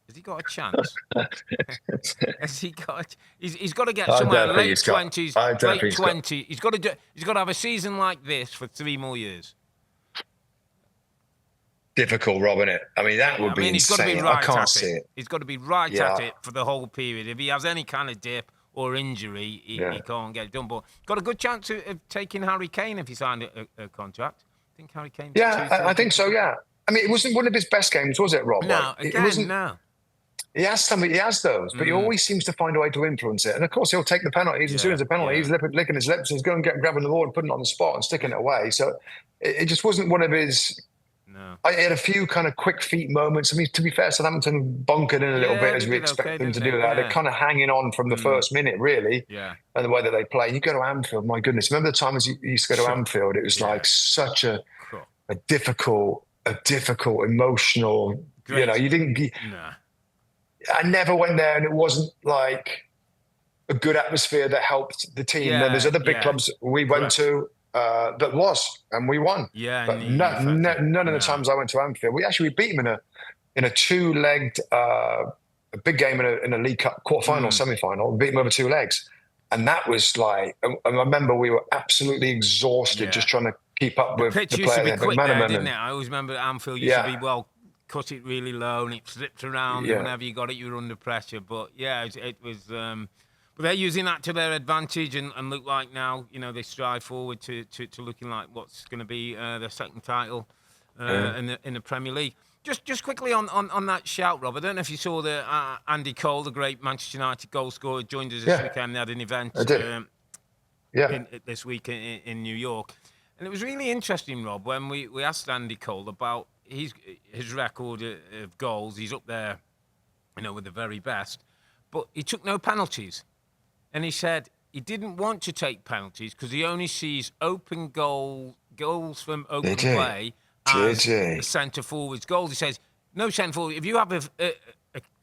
Speaker 2: Has he got a chance? Has he got? He's got to get somewhere late 20s, late 20s. He's got to have a season like this for 3 more years.
Speaker 1: Difficult, Rob, isn't it? I mean, that would be insane.
Speaker 2: He's got to be right
Speaker 1: I can't see it.
Speaker 2: He's got to be right at it for the whole period. If he has any kind of dip or injury, he can't get it done. But got a good chance of taking Harry Kane if he signed a contract. I think Harry Kane.
Speaker 1: Yeah, I think so. Yeah. I mean, it wasn't one of his best games, was it, Rob?
Speaker 2: No, no.
Speaker 1: He has those, but he always seems to find a way to influence it. And of course, he'll take the penalties. As soon as the penalty, he's licking his lips and he's going and grabbing the ball and putting it on the spot and sticking it away. So it just wasn't one of his. No. I had a few kind of quick feet moments. I mean, to be fair, Southampton bunkered in a little bit as we expect them to do that. They're kind of hanging on from the first minute, really. Yeah. And the way that they play. You go to Anfield, my goodness. Remember the time as you used to go to Anfield? It was like such a difficult, emotional. Great. You didn't. Nah. I never went there, and it wasn't like a good atmosphere that helped the team. Yeah, there's other big clubs we went to that was, and we won. Yeah, but none of the times I went to Anfield, we beat them in a 2-legged a big game in a League Cup quarterfinal, semi-final. We beat them over 2 legs, and that was like. I remember we were absolutely exhausted just trying to keep up with the players.
Speaker 2: Used to be quick there, didn't it? I always remember Anfield used to be cut it really low and it slipped around. Yeah. Whenever you got it, you were under pressure. But it was. But But they're using that to their advantage and look like now, they stride forward to looking like what's going to be their second title in the Premier League. Just quickly on that shout, Rob. I don't know if you saw the Andy Cole, the great Manchester United goal scorer, joined us this weekend. They had an event this week in New York. And it was really interesting, Rob, when we asked Andy Cole about his record of goals. He's up there, with the very best. But he took no penalties. And he said he didn't want to take penalties because he only sees open goals from open play as the centre forward's goals. He says, no centre forward. If you have a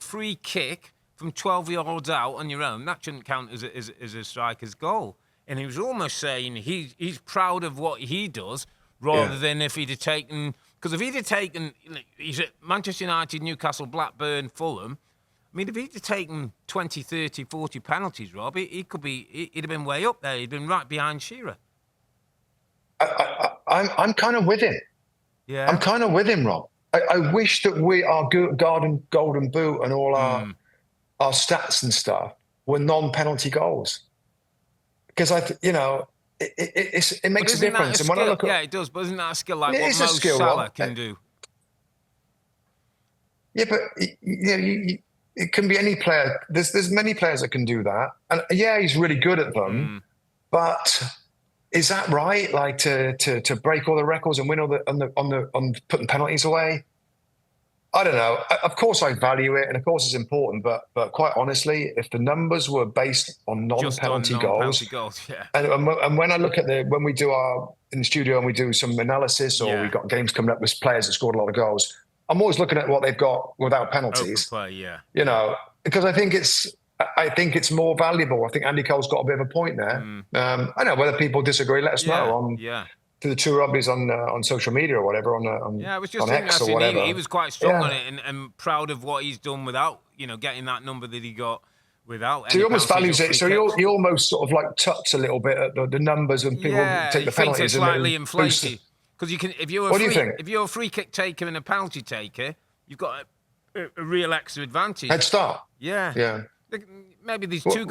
Speaker 2: free kick from 12 yards out on your own, that shouldn't count as a striker's goal. And he was almost saying he's proud of what he does rather than if he'd have taken... Because if he'd have taken... He's at Manchester United, Newcastle, Blackburn, Fulham. I mean, if he'd have taken 20, 30, 40 penalties, Rob, he'd have been way up there. He'd been right behind Shearer.
Speaker 1: I'm kind of with him.
Speaker 2: Yeah.
Speaker 1: I'm kind of with him, Rob. I wish that our golden boot and all our stats and stuff were non-penalty goals. Because it makes a difference. And when I look at,
Speaker 2: it does, but isn't that a skill like what Mo Salah can do?
Speaker 1: Yeah, but it can be any player. There's many players that can do that, and he's really good at them. But is that right? Like to break all the records and win all on putting penalties away? I don't know. Of course, I value it, and of course, it's important. But quite honestly, if the numbers were based on non-penalty goals, and when I look at when we do in the studio and we do some analysis, or we've got games coming up with players that scored a lot of goals, I'm always looking at what they've got without penalties.
Speaker 2: Play,
Speaker 1: because I think it's more valuable. I think Andy Cole's got a bit of a point there. I don't know whether people disagree. Let us know to the two Robbies on social media or whatever
Speaker 2: it was just
Speaker 1: on X or whatever.
Speaker 2: He was quite strong on it and proud of what he's done without getting that number that he got without.
Speaker 1: So he almost values it. So he almost sort of like tucks a little bit at the numbers and people take the penalties.
Speaker 2: Thinks it's slightly inflated. Because you can, if you're a free kick taker and a penalty taker, you've got a real extra advantage.
Speaker 1: Head start.
Speaker 2: Yeah. Maybe there's two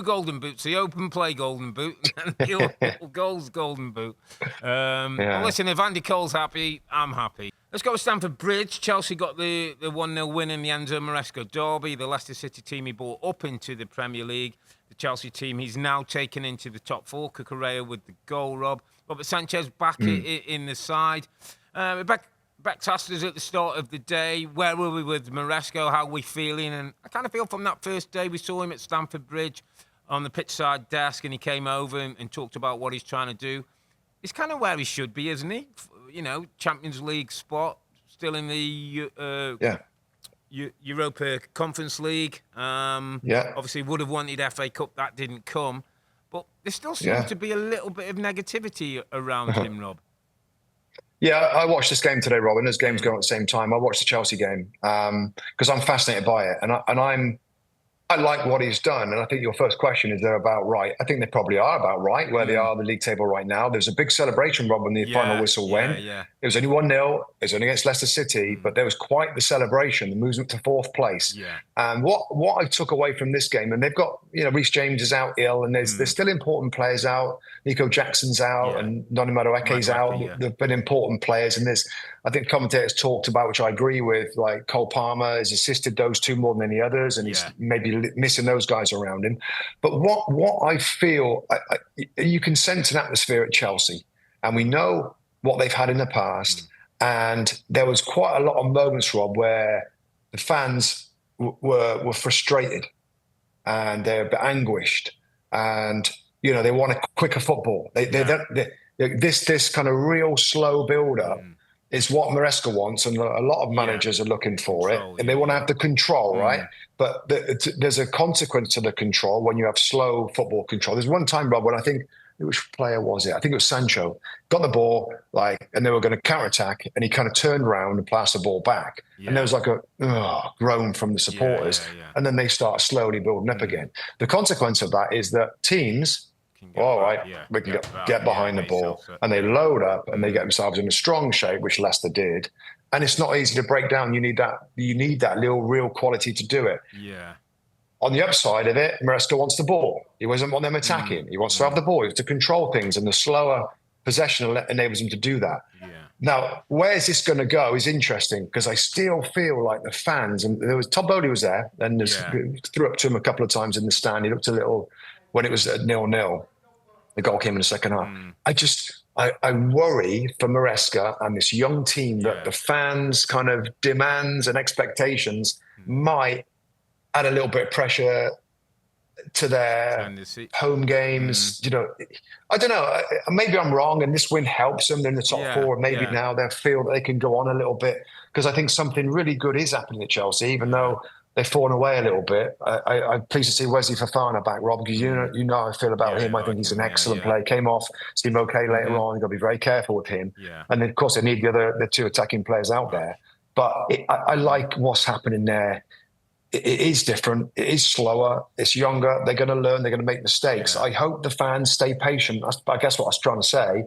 Speaker 2: golden boots: the open play golden boot and the goals golden boot. Well, listen, if Andy Cole's happy, I'm happy. Let's go to Stamford Bridge. Chelsea got the 1-0 win in the Enzo Maresca derby. The Leicester City team he brought up into the Premier League. The Chelsea team he's now taken into the top four. Cucurella with the goal, Rob. Robert Sanchez back in the side. Beck asked us at the start of the day, where were we with Maresca? How are we feeling? And I kind of feel from that first day we saw him at Stamford Bridge on the pitch side desk and he came over and talked about what he's trying to do. He's kind of where he should be, isn't he? Champions League spot, still in the Europa Conference League. Obviously would have wanted FA Cup. That didn't come. But there still seems to be a little bit of negativity around him, Rob.
Speaker 1: Yeah, I watched this game today, Robin. Those games go at the same time. I watched the Chelsea game because I'm fascinated by it, and I like what he's done. And I think your first question is they're about right. I think they probably are about right where they are in the league table right now. There's a big celebration, Rob, when the final whistle went. It was only 1-0. It was only against Leicester City, but there was quite the celebration, the movement to fourth place. And what I took away from this game, and they've got, Reece James is out ill, and there's still important players out. Nico Jackson's out, and Noni Madueke's out. They've been important players, and I think commentators talked about, which I agree with, like Cole Palmer has assisted those two more than any others, and he's maybe missing those guys around him. But what I feel, you can sense an atmosphere at Chelsea, and we know what they've had in the past. And there was quite a lot of moments, Rob, where the fans were frustrated and they're a bit anguished, and they want a quicker football. This kind of real slow build-up is what Maresca wants, and a lot of managers are looking for control, and they want to have the control, right? But there's a consequence to the control when you have slow football control. There's one time, Rob, when I think, which player was it? I think it was Sancho, got the ball, and they were going to counter-attack, and he kind of turned around and passed the ball back. And there was like a groan from the supporters, and then they start slowly building up again. The consequence of that is that teams... we can get behind the ball, and they load up and they get themselves in a strong shape, which Leicester did. And it's not easy to break down. You need that real quality to do it. on the upside of it, Maresca wants the ball. He doesn't want them attacking. He wants to have the ball. He wants to control things, and the slower possession enables him to do that.
Speaker 2: Yeah.
Speaker 1: Now, where's this going to go is interesting because I still feel like the fans, and there was Todd Bowley was there and threw up to him a couple of times in the stand. He looked a little, when it was at 0-0, the goal came in the second half. I worry for Maresca and this young team that the fans' kind of demands and expectations might add a little bit of pressure to their home games. You know, I don't know. Maybe I'm wrong, and this win helps them. They're in the top four. Maybe now they feel that they can go on a little bit because I think something really good is happening at Chelsea, even though they've fallen away a little bit. I'm pleased to see Wesley Fofana back, Rob, because you know how I feel about him. I think he's an excellent player. Came off, see him okay later on. You've got to be very careful with him. And then, of course, they need the two attacking players out there. But I like what's happening there. It is different. It is slower. It's younger. They're going to learn. They're going to make mistakes. I hope the fans stay patient. I guess what I was trying to say.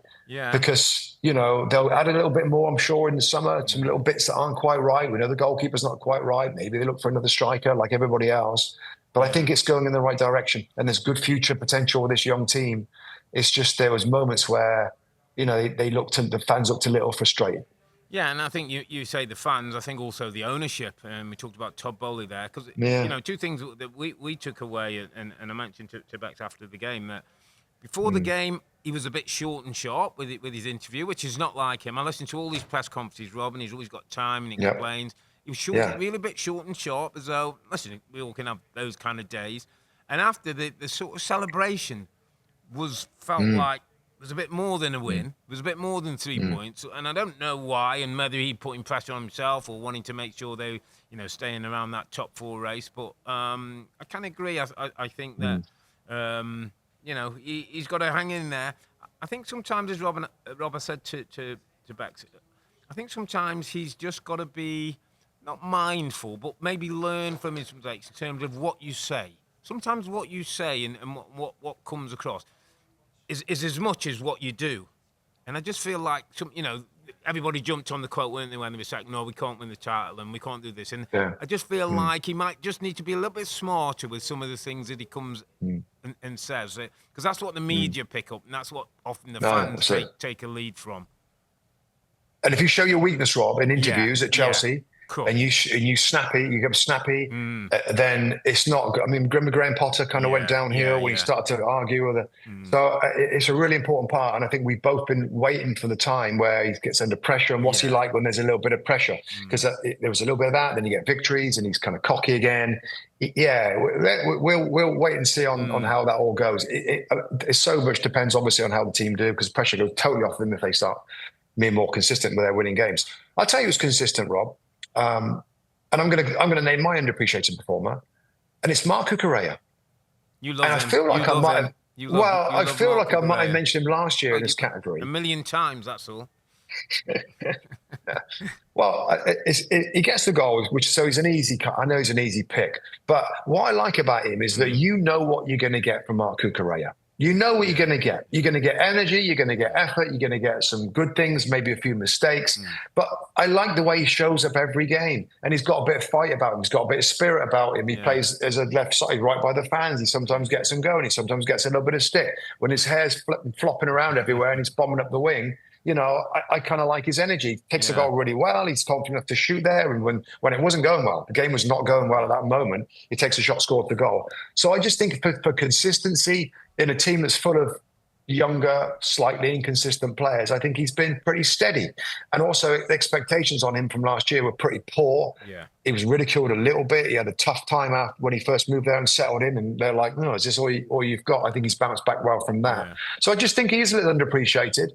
Speaker 1: Because, you know, they'll add a little bit more, I'm sure, in the summer. Some little bits that aren't quite right. We know the goalkeeper's not quite right. Maybe they look for another striker like everybody else. But I think it's going in the right direction. And there's good future potential with this young team. It's just there was moments where, you know, the fans looked a little frustrated.
Speaker 2: Yeah, and I think you say the fans. I think also the ownership. And we talked about Todd Bowley there because you know, two things that we took away, and I mentioned to Bex after the game that before the game he was a bit short and sharp with his interview, which is not like him. I listened to all these press conferences, Rob, and he's always got time and he explains. He was really a bit short and sharp, as though listen, we all can have those kind of days. And after the sort of celebration felt like. It was a bit more than a win. It was a bit more than 3 points. And I don't know why, and whether he putting pressure on himself or wanting to make sure they, you know, staying around that top four race. But I kind of agree. I think that, you know, he's got to hang in there. I think sometimes, as Rob said to Bex, I think sometimes he's just got to be not mindful, but maybe learn from his mistakes in terms of what you say. Sometimes what you say and what comes across is as much as what you do. And I just feel like, you know, everybody jumped on the quote, weren't they, when they were saying, no, we can't win the title and we can't do this. And I just feel like he might just need to be a little bit smarter with some of the things that he comes and says. Because that's what the media pick up, and that's what often the fans take a lead from.
Speaker 1: And if you show your weakness, Rob, in interviews at Chelsea, and you snappy, you get snappy, then it's not. I mean, Graham Potter kind of went downhill when he started to argue with it. So it's a really important part, and I think we've both been waiting for the time where he gets under pressure. And what's he like when there's a little bit of pressure? Because there was a little bit of that. Then you get victories, and he's kind of cocky again. We'll wait and see on how that all goes. It so much depends, obviously, on how the team do, because pressure goes totally off them if they start being more consistent with their winning games. I'll tell you who's consistent, Rob. And I'm gonna name my underappreciated performer, and it's Marc Cucurella.
Speaker 2: You love him.
Speaker 1: I feel like I might have. I feel like I might have mentioned him last year in this category
Speaker 2: 1,000,000 times. That's all.
Speaker 1: Well, he gets the goals, so he's an easy cut. I know he's an easy pick, but what I like about him is that you know what you're going to get from Marc Cucurella. You know what you're going to get. You're going to get energy. You're going to get effort. You're going to get some good things, maybe a few mistakes. But I like the way he shows up every game. And he's got a bit of fight about him. He's got a bit of spirit about him. He plays as a left side, right by the fans. He sometimes gets them going. He sometimes gets a little bit of stick. When his hair's flopping around everywhere and he's bombing up the wing, you know, I kind of like his energy. He takes the goal really well. He's confident enough to shoot there. And when it wasn't going well, the game was not going well at that moment, he takes a shot, scores the goal. So I just think for consistency in a team that's full of younger, slightly inconsistent players, I think he's been pretty steady. And also the expectations on him from last year were pretty poor. He was ridiculed a little bit. He had a tough time after when he first moved there and settled in. And they're like, no, is this all you've got? I think he's bounced back well from that. So I just think he is a little underappreciated.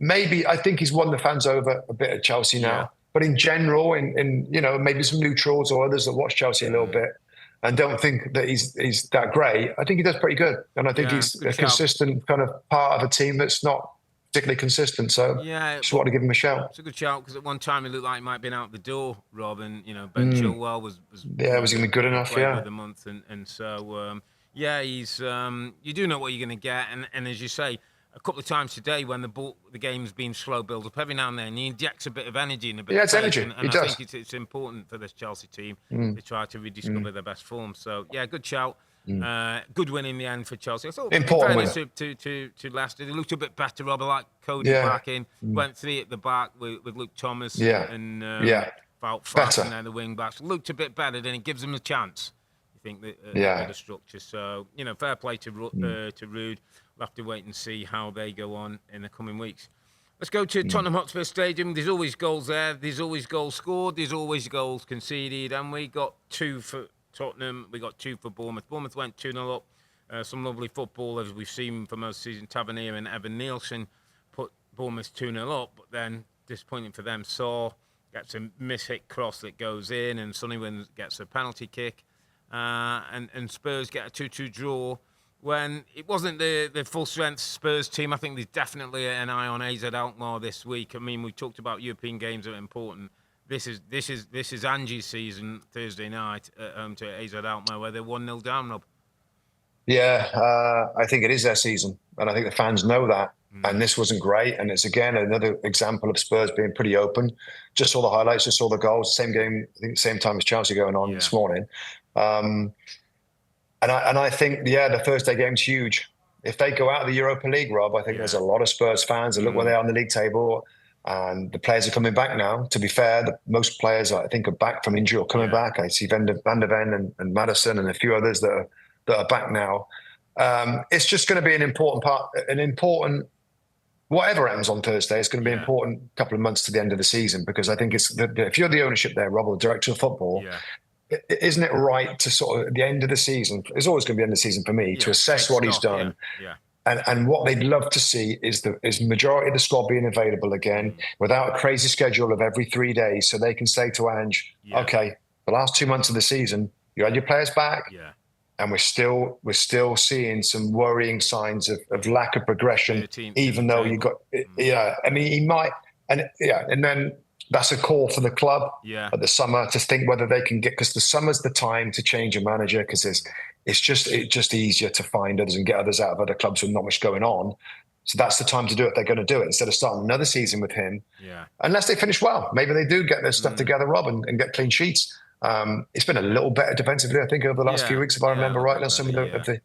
Speaker 1: Maybe I think he's won the fans over a bit at Chelsea now. But in general, in you know, maybe some neutrals or others that watch Chelsea a little bit and don't think that he's that great, I think he does pretty good. And I think he's a consistent kind of part of a team that's not particularly consistent. So just want to give him a shout. It's
Speaker 2: a good shout because at one time it looked like he might have been out the door, Rob, and you know, Ben Chilwell was
Speaker 1: was he going to be good enough?
Speaker 2: With a month, and so he's you do know what you're going to get, and as you say, a couple of times today when the game's been slow build up, every now and then he injects a bit of energy and a bit
Speaker 1: Yeah,
Speaker 2: of
Speaker 1: it's
Speaker 2: pace,
Speaker 1: energy.
Speaker 2: and
Speaker 1: He
Speaker 2: I
Speaker 1: does.
Speaker 2: think it's important for this Chelsea team to try to rediscover their best form. So yeah, good shout. Good win in the end for Chelsea. I thought,
Speaker 1: Important
Speaker 2: in fairness to Leicester, they looked a bit better. Rob, I like Cody
Speaker 1: Yeah.
Speaker 2: back in. Went 3 at the back with Luke Thomas
Speaker 1: Yeah.
Speaker 2: and
Speaker 1: Yeah.
Speaker 2: Falter
Speaker 1: Better.
Speaker 2: and then the wing backs. Looked a bit better, then it gives them a chance. I think that
Speaker 1: Yeah.
Speaker 2: the structure. So fair play to Rude. We'll have to wait and see how they go on in the coming weeks. Let's go to Tottenham Hotspur Stadium. There's always goals there. There's always goals scored. There's always goals conceded. And we got 2 for Tottenham. We got 2 for Bournemouth. Bournemouth went 2-0 up. Some lovely football, as we've seen for most of the season. Tavernier and Evan Nielsen put Bournemouth 2-0 up. But then, disappointing for them, Saw gets a miss-hit cross that goes in. And Sonny gets a penalty kick. And Spurs get a 2-2 draw. When it wasn't the full-strength Spurs team, I think there's definitely an eye on AZ Alkmaar this week. I mean, we talked about European games are important. This is Angie's season Thursday night at home to AZ Alkmaar, where they're 1-0 down, Rob.
Speaker 1: Yeah, I think it is their season, and I think the fans know that. And this wasn't great, and it's again another example of Spurs being pretty open. Just saw the highlights, just saw the goals. Same game, I think, same time as Chelsea going on this morning. And I think, the Thursday game's huge. If they go out of the Europa League, Rob, I think there's a lot of Spurs fans that look where they are on the league table, and the players are coming back now. To be fair, most players, I think, are back from injury or coming back. I see Van der Ven and Madison and a few others that are back now. It's just going to be an important, whatever happens on Thursday, it's going to be an important couple of months to the end of the season, because I think if you're the ownership there, Rob, or the director of football, isn't it right to sort of at the end of the season? It's always going to be the end of the season for me to assess what he's done, and what they'd love to see is the majority of the squad being available again without a crazy schedule of every 3 days, so they can say to Ange, okay, the last 2 months of the season, you had your players back, and we're still seeing some worrying signs of lack of progression, even though you got, I mean, he might, and then. That's a call for the club at the summer to think whether they can get, because the summer's the time to change a manager, because it's just easier to find others and get others out of other clubs with not much going on. So that's the time to do it. They're going to do it instead of starting another season with him. Unless they finish well, maybe they do get their stuff together, Rob, and get clean sheets. It's been a little better defensively, I think, over the last few weeks, if I remember right. On some of the,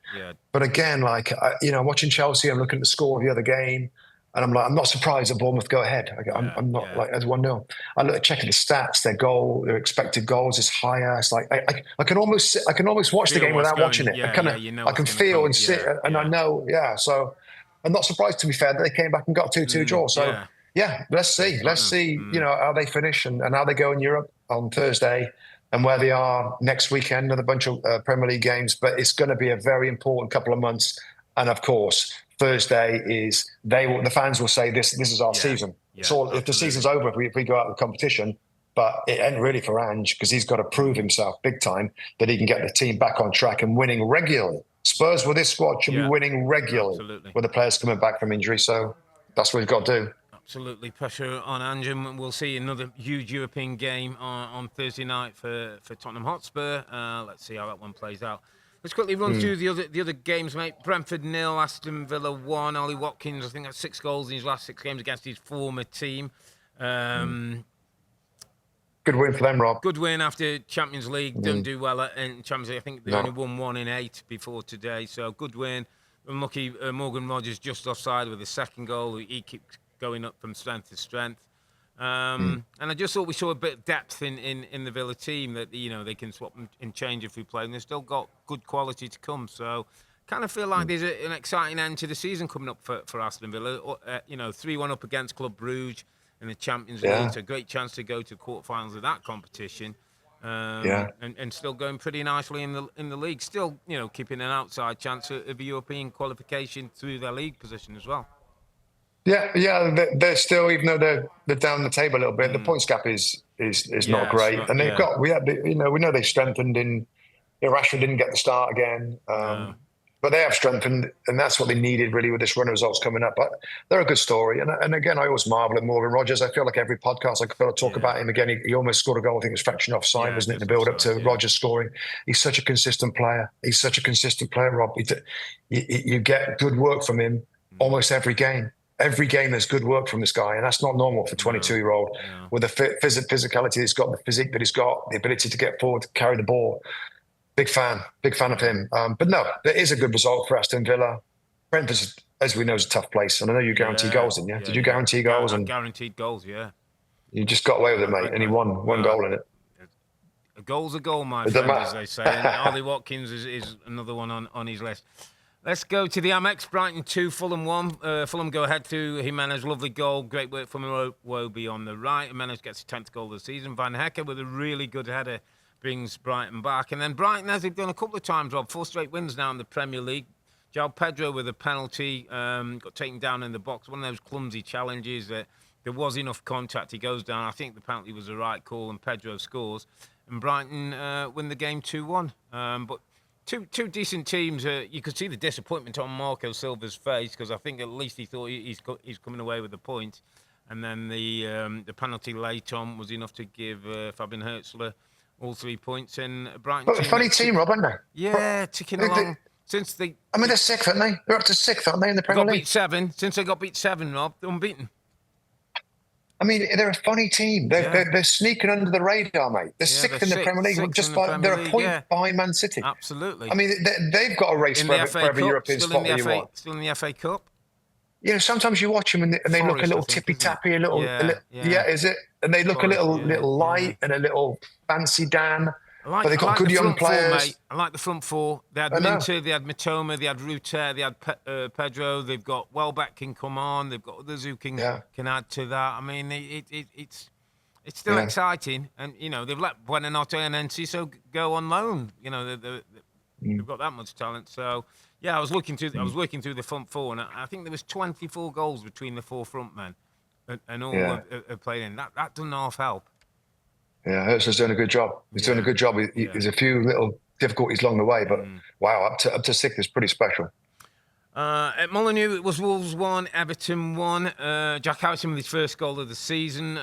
Speaker 1: but again, like watching Chelsea, I'm looking at the score of the other game. And I'm not surprised that Bournemouth go ahead. I'm not like as 1-0. I look at checking the stats. Their expected goals is higher. It's like I can almost watch the game without watching it. I can feel and sit, and I know. So I'm not surprised, to be fair, that they came back and got 2-2 draw. So let's see. Let's see. How they finish and how they go in Europe on Thursday, and where they are next weekend. Another bunch of Premier League games, but it's going to be a very important couple of months. And of course, Thursday is the fans will say this is our season. So if the season's over, if we go out of the competition, but it ain't really for Ange, because he's got to prove himself big time that he can get the team back on track and winning regularly. Spurs with this squad should be winning regularly with the players coming back from injury. So that's what we've got to do.
Speaker 2: Absolutely, pressure on Ange, and we'll see another huge European game on Thursday night for Tottenham Hotspur. Let's see how that one plays out. Let's quickly run through the other games, mate. Brentford 0, Aston Villa 1. Ollie Watkins, I think, had 6 goals in his last 6 games against his former team. Good
Speaker 1: win for them, Rob.
Speaker 2: Good win after Champions League. Didn't do well in Champions League. I think they only won 1 in 8 before today. So good win. Unlucky Morgan Rogers just offside with his second goal. He keeps going up from strength to strength. And I just thought we saw a bit of depth in the Villa team, that they can swap and change if we play, and they've still got good quality to come. So kind of feel like there's an exciting end to the season coming up for Aston Villa. 3-1 up against Club Brugge in the Champions League. It's a great chance to go to quarterfinals of that competition. And still going pretty nicely in the league. Still, keeping an outside chance of a European qualification through their league position as well. They're still, even though they're down the table a little bit, the points gap is not great, and they've got we know they've strengthened in. Rashford didn't get the start again, but they have strengthened, and that's what they needed really with this run of results coming up. But they're a good story, and again, I always marvel at Morgan Rogers. I feel like every podcast I've got to talk about him again. He almost scored a goal. I think it was fraction offside, wasn't it? In the build up to Rogers scoring. He's such a consistent player. Rob. You get good work from him.
Speaker 1: almost every game. Every game there's good work from this guy, and that's not normal for a 22-year-old with the physicality he's got, the physique that he's got, the ability to get forward, to carry the ball. Big fan of him. But no, there is a good result for Aston Villa. Brentford, as we know, is a tough place, and I know you guarantee goals, didn't you? Did you guarantee goals?
Speaker 2: I guaranteed goals, yeah.
Speaker 1: You just got away with it, mate, and he won one goal in it.
Speaker 2: A goal's a goal, my friend, as they say. And Ollie Watkins is another one on his list. Let's go to the Amex. Brighton 2, Fulham 1. Fulham go ahead through Jimenez. Lovely goal. Great work from Iwobi on the right. Jimenez gets his 10th goal of the season. Van Hecker with a really good header brings Brighton back. And then Brighton, as they've done a couple of times, Rob, 4 straight wins now in the Premier League. João Pedro with a penalty. Got taken down in the box. One of those clumsy challenges that there was enough contact. He goes down. I think the penalty was the right call, and Pedro scores. And Brighton win the game 2-1. But two decent teams. You could see the disappointment on Marco Silva's face, because I think at least he thought he's coming away with the point. And then the penalty late on was enough to give Fabian Hürzeler all 3 points. And Brighton.
Speaker 1: But a funny team, Rob, aren't they?
Speaker 2: Yeah, ticking along. Since they,
Speaker 1: I mean, they're 6th, aren't they? They're up to 6th, aren't they, in the Premier League?
Speaker 2: Got beat 7. Since they got beat 7, Rob, they're unbeaten.
Speaker 1: I mean, they're a funny team. They're sneaking under the radar, mate. They're 6th in the Premier League. They're a point behind Man City.
Speaker 2: Absolutely.
Speaker 1: I mean, they've got a race for every European spot that you want.
Speaker 2: Still in the FA Cup.
Speaker 1: You know, sometimes you watch them and they look a little tippy-tappy, is it? And they look a little light and a little fancy Dan. But they've got good young players.
Speaker 2: I like the front 4. They had Minter, they had Mitoma, they had Ruter, they had Pedro. They've got Welbeck can come on. They've got others who can add to that. I mean, it's still exciting. And, you know, they've let Buonanotte and Enciso go on loan. You know, they've got that much talent. So, yeah, I was working through the front 4, and I think there was 24 goals between the 4 front men, and all have played in. That doesn't half help.
Speaker 1: Yeah, Hurt's doing a good job. He's doing a good job. There's a few little difficulties along the way, but wow, up to 6th is pretty special.
Speaker 2: At Molineux, it was Wolves 1, Everton 1. Jack Harrison with his first goal of the season.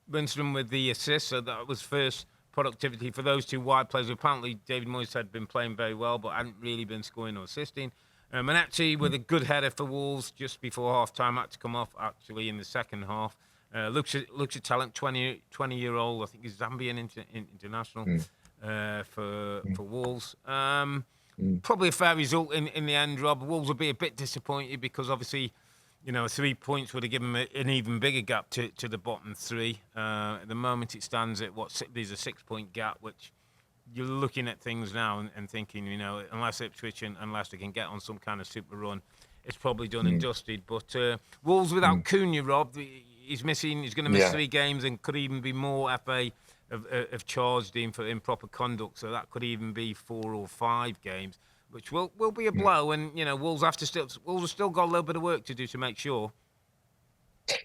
Speaker 2: Winston with the assist, so that was first productivity for those 2 wide players. Apparently, David Moyes had been playing very well, but hadn't really been scoring or assisting. Manachi with a good header for Wolves just before half-time. Had to come off, actually, in the second half. Looks a talent, 20-year-old. I think he's Zambian international for Wolves. Probably a fair result in the end, Rob. Wolves will be a bit disappointed because obviously, you know, 3 points would have given them an even bigger gap to the bottom 3. At the moment, it stands at there's a 6-point gap, which you're looking at things now and thinking, you know, unless Ipswich and Leicester can get on some kind of super run, it's probably done and dusted. But Wolves without Cunha, Rob. He's missing. He's going to miss 3 games, and could even be more. FA have charged him for improper conduct, so that could even be 4 or 5 games, which will be a blow. And you know, Wolves have still got a little bit of work to do to make sure.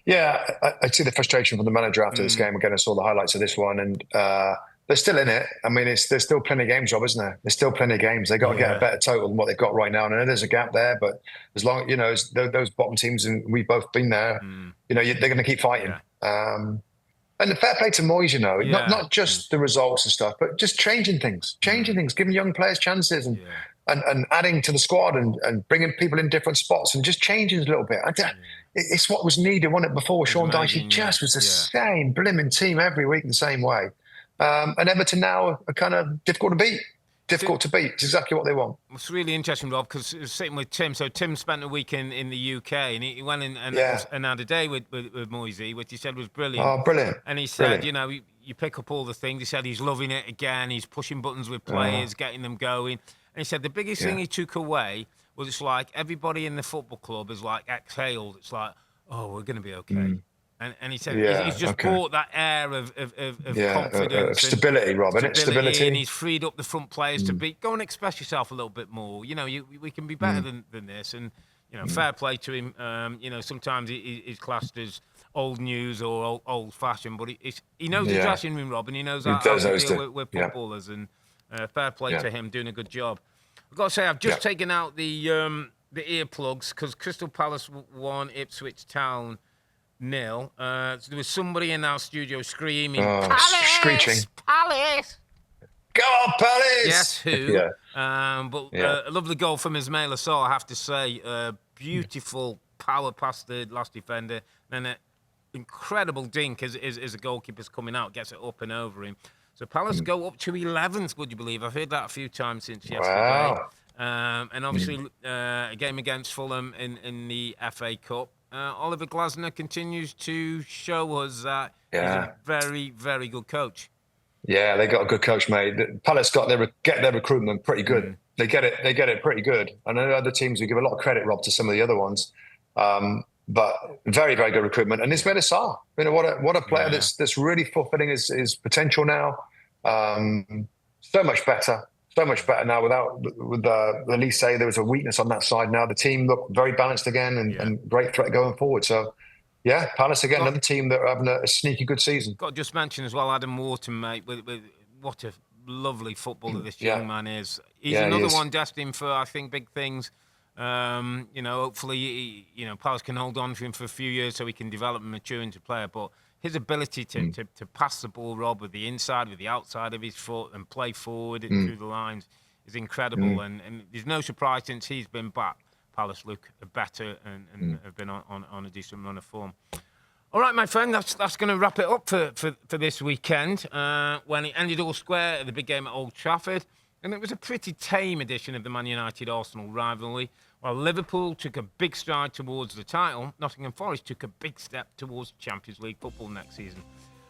Speaker 1: Yeah, I see the frustration from the manager after this game. Again, I saw the highlights of this one, and they're still in it. I mean, there's still plenty of games, Rob, isn't there? There's still plenty of games. They've got to get a better total than what they've got right now. And I know there's a gap there, but as long, you know, as those bottom teams, and we've both been there, you know, they're going to keep fighting. And the fair play to Moyes, you know, not just the results and stuff, but just changing things, giving young players chances and adding to the squad and bringing people in different spots and just changing a little bit. It's what was needed, wasn't it, before? Sean Dyche, he just was the same blimmin' team every week in the same way. And Everton now are kind of difficult to beat. It's exactly what they want.
Speaker 2: It's really interesting, Rob, because I was sitting with Tim. So Tim spent a week in the UK, and he went in and had a day with Moisey, which he said was brilliant.
Speaker 1: Oh, brilliant.
Speaker 2: And he said, you know, you pick up all the things. He said he's loving it again. He's pushing buttons with players, getting them going. And he said the biggest thing he took away was it's like everybody in the football club is like exhaled. It's like, oh, we're going to be okay. And he said he's just brought that air of confidence.
Speaker 1: Stability, Rob, isn't it? Stability.
Speaker 2: And he's freed up the front players to go and express yourself a little bit more. You know, we can be better than this. And, you know, fair play to him. You know, sometimes he's classed as old news or old-fashioned, but he knows the dressing room, Rob, and he knows how to deal with footballers. And fair play to him, doing a good job. I've got to say, I've just taken out the earplugs because Crystal Palace won, Ipswich Town 0. So there was somebody in our studio screaming, Palace!
Speaker 1: Screeching.
Speaker 2: Palace!
Speaker 1: Go on, Palace!
Speaker 2: Guess who? I love the goal from Ismail Assar, I have to say. beautiful power past the last defender, then an incredible dink as the goalkeeper's coming out, gets it up and over him. So Palace go up to 11th, would you believe? I've heard that a few times since yesterday.
Speaker 1: Wow.
Speaker 2: And obviously, a game against Fulham in the FA Cup. Oliver Glasner continues to show us that he's a very, very good coach.
Speaker 1: Yeah, they got a good coach, mate. Palace get their recruitment pretty good. They get it pretty good. I know other teams who give a lot of credit, Rob, to some of the other ones. But very, very good recruitment. And Ismaila Sarr, what a player that's really fulfilling his potential now. So much better now with Elise. There was a weakness on that side. Now the team look very balanced again and great threat going forward. So, yeah, Palace again, another team that are having a sneaky good season.
Speaker 2: Got to just mention as well, Adam Wharton, mate, with what a lovely footballer this young man is. He's another one destined for, I think, big things. Hopefully, Palace can hold on to him for a few years so he can develop and mature into a player. But his ability to pass the ball, Rob, with the inside, with the outside of his foot and play forward and through the lines is incredible. And there's no surprise since he's been back, Palace look better and have been on a decent run of form. All right, my friend, that's going to wrap it up for this weekend when it ended all square at the big game at Old Trafford. And it was a pretty tame edition of the Man United-Arsenal rivalry. While Liverpool took a big stride towards the title, Nottingham Forest took a big step towards Champions League football next season.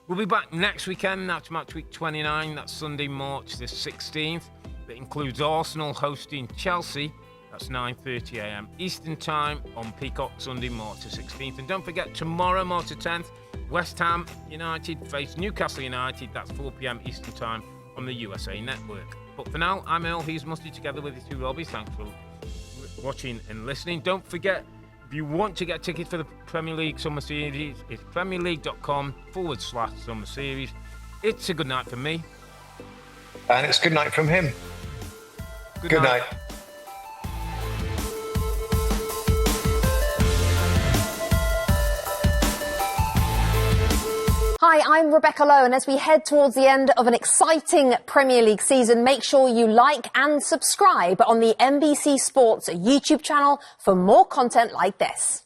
Speaker 2: We'll be back next weekend. That's Matchweek 29. That's Sunday, March the 16th. That includes Arsenal hosting Chelsea. That's 9:30 a.m. Eastern Time on Peacock, Sunday, March the 16th. And don't forget, tomorrow, March the 10th, West Ham United face Newcastle United. That's 4 p.m. Eastern Time on the USA Network. But for now, I'm Earl. He's Musty, together with his two Robbies. Thanks for watching and listening. Don't forget, if you want to get tickets for the Premier League Summer Series, it's premierleague.com/Summer Series. It's a good night from me.
Speaker 1: And it's good night from him. Good night.
Speaker 3: Hi, I'm Rebecca Lowe, and as we head towards the end of an exciting Premier League season, make sure you like and subscribe on the NBC Sports YouTube channel for more content like this.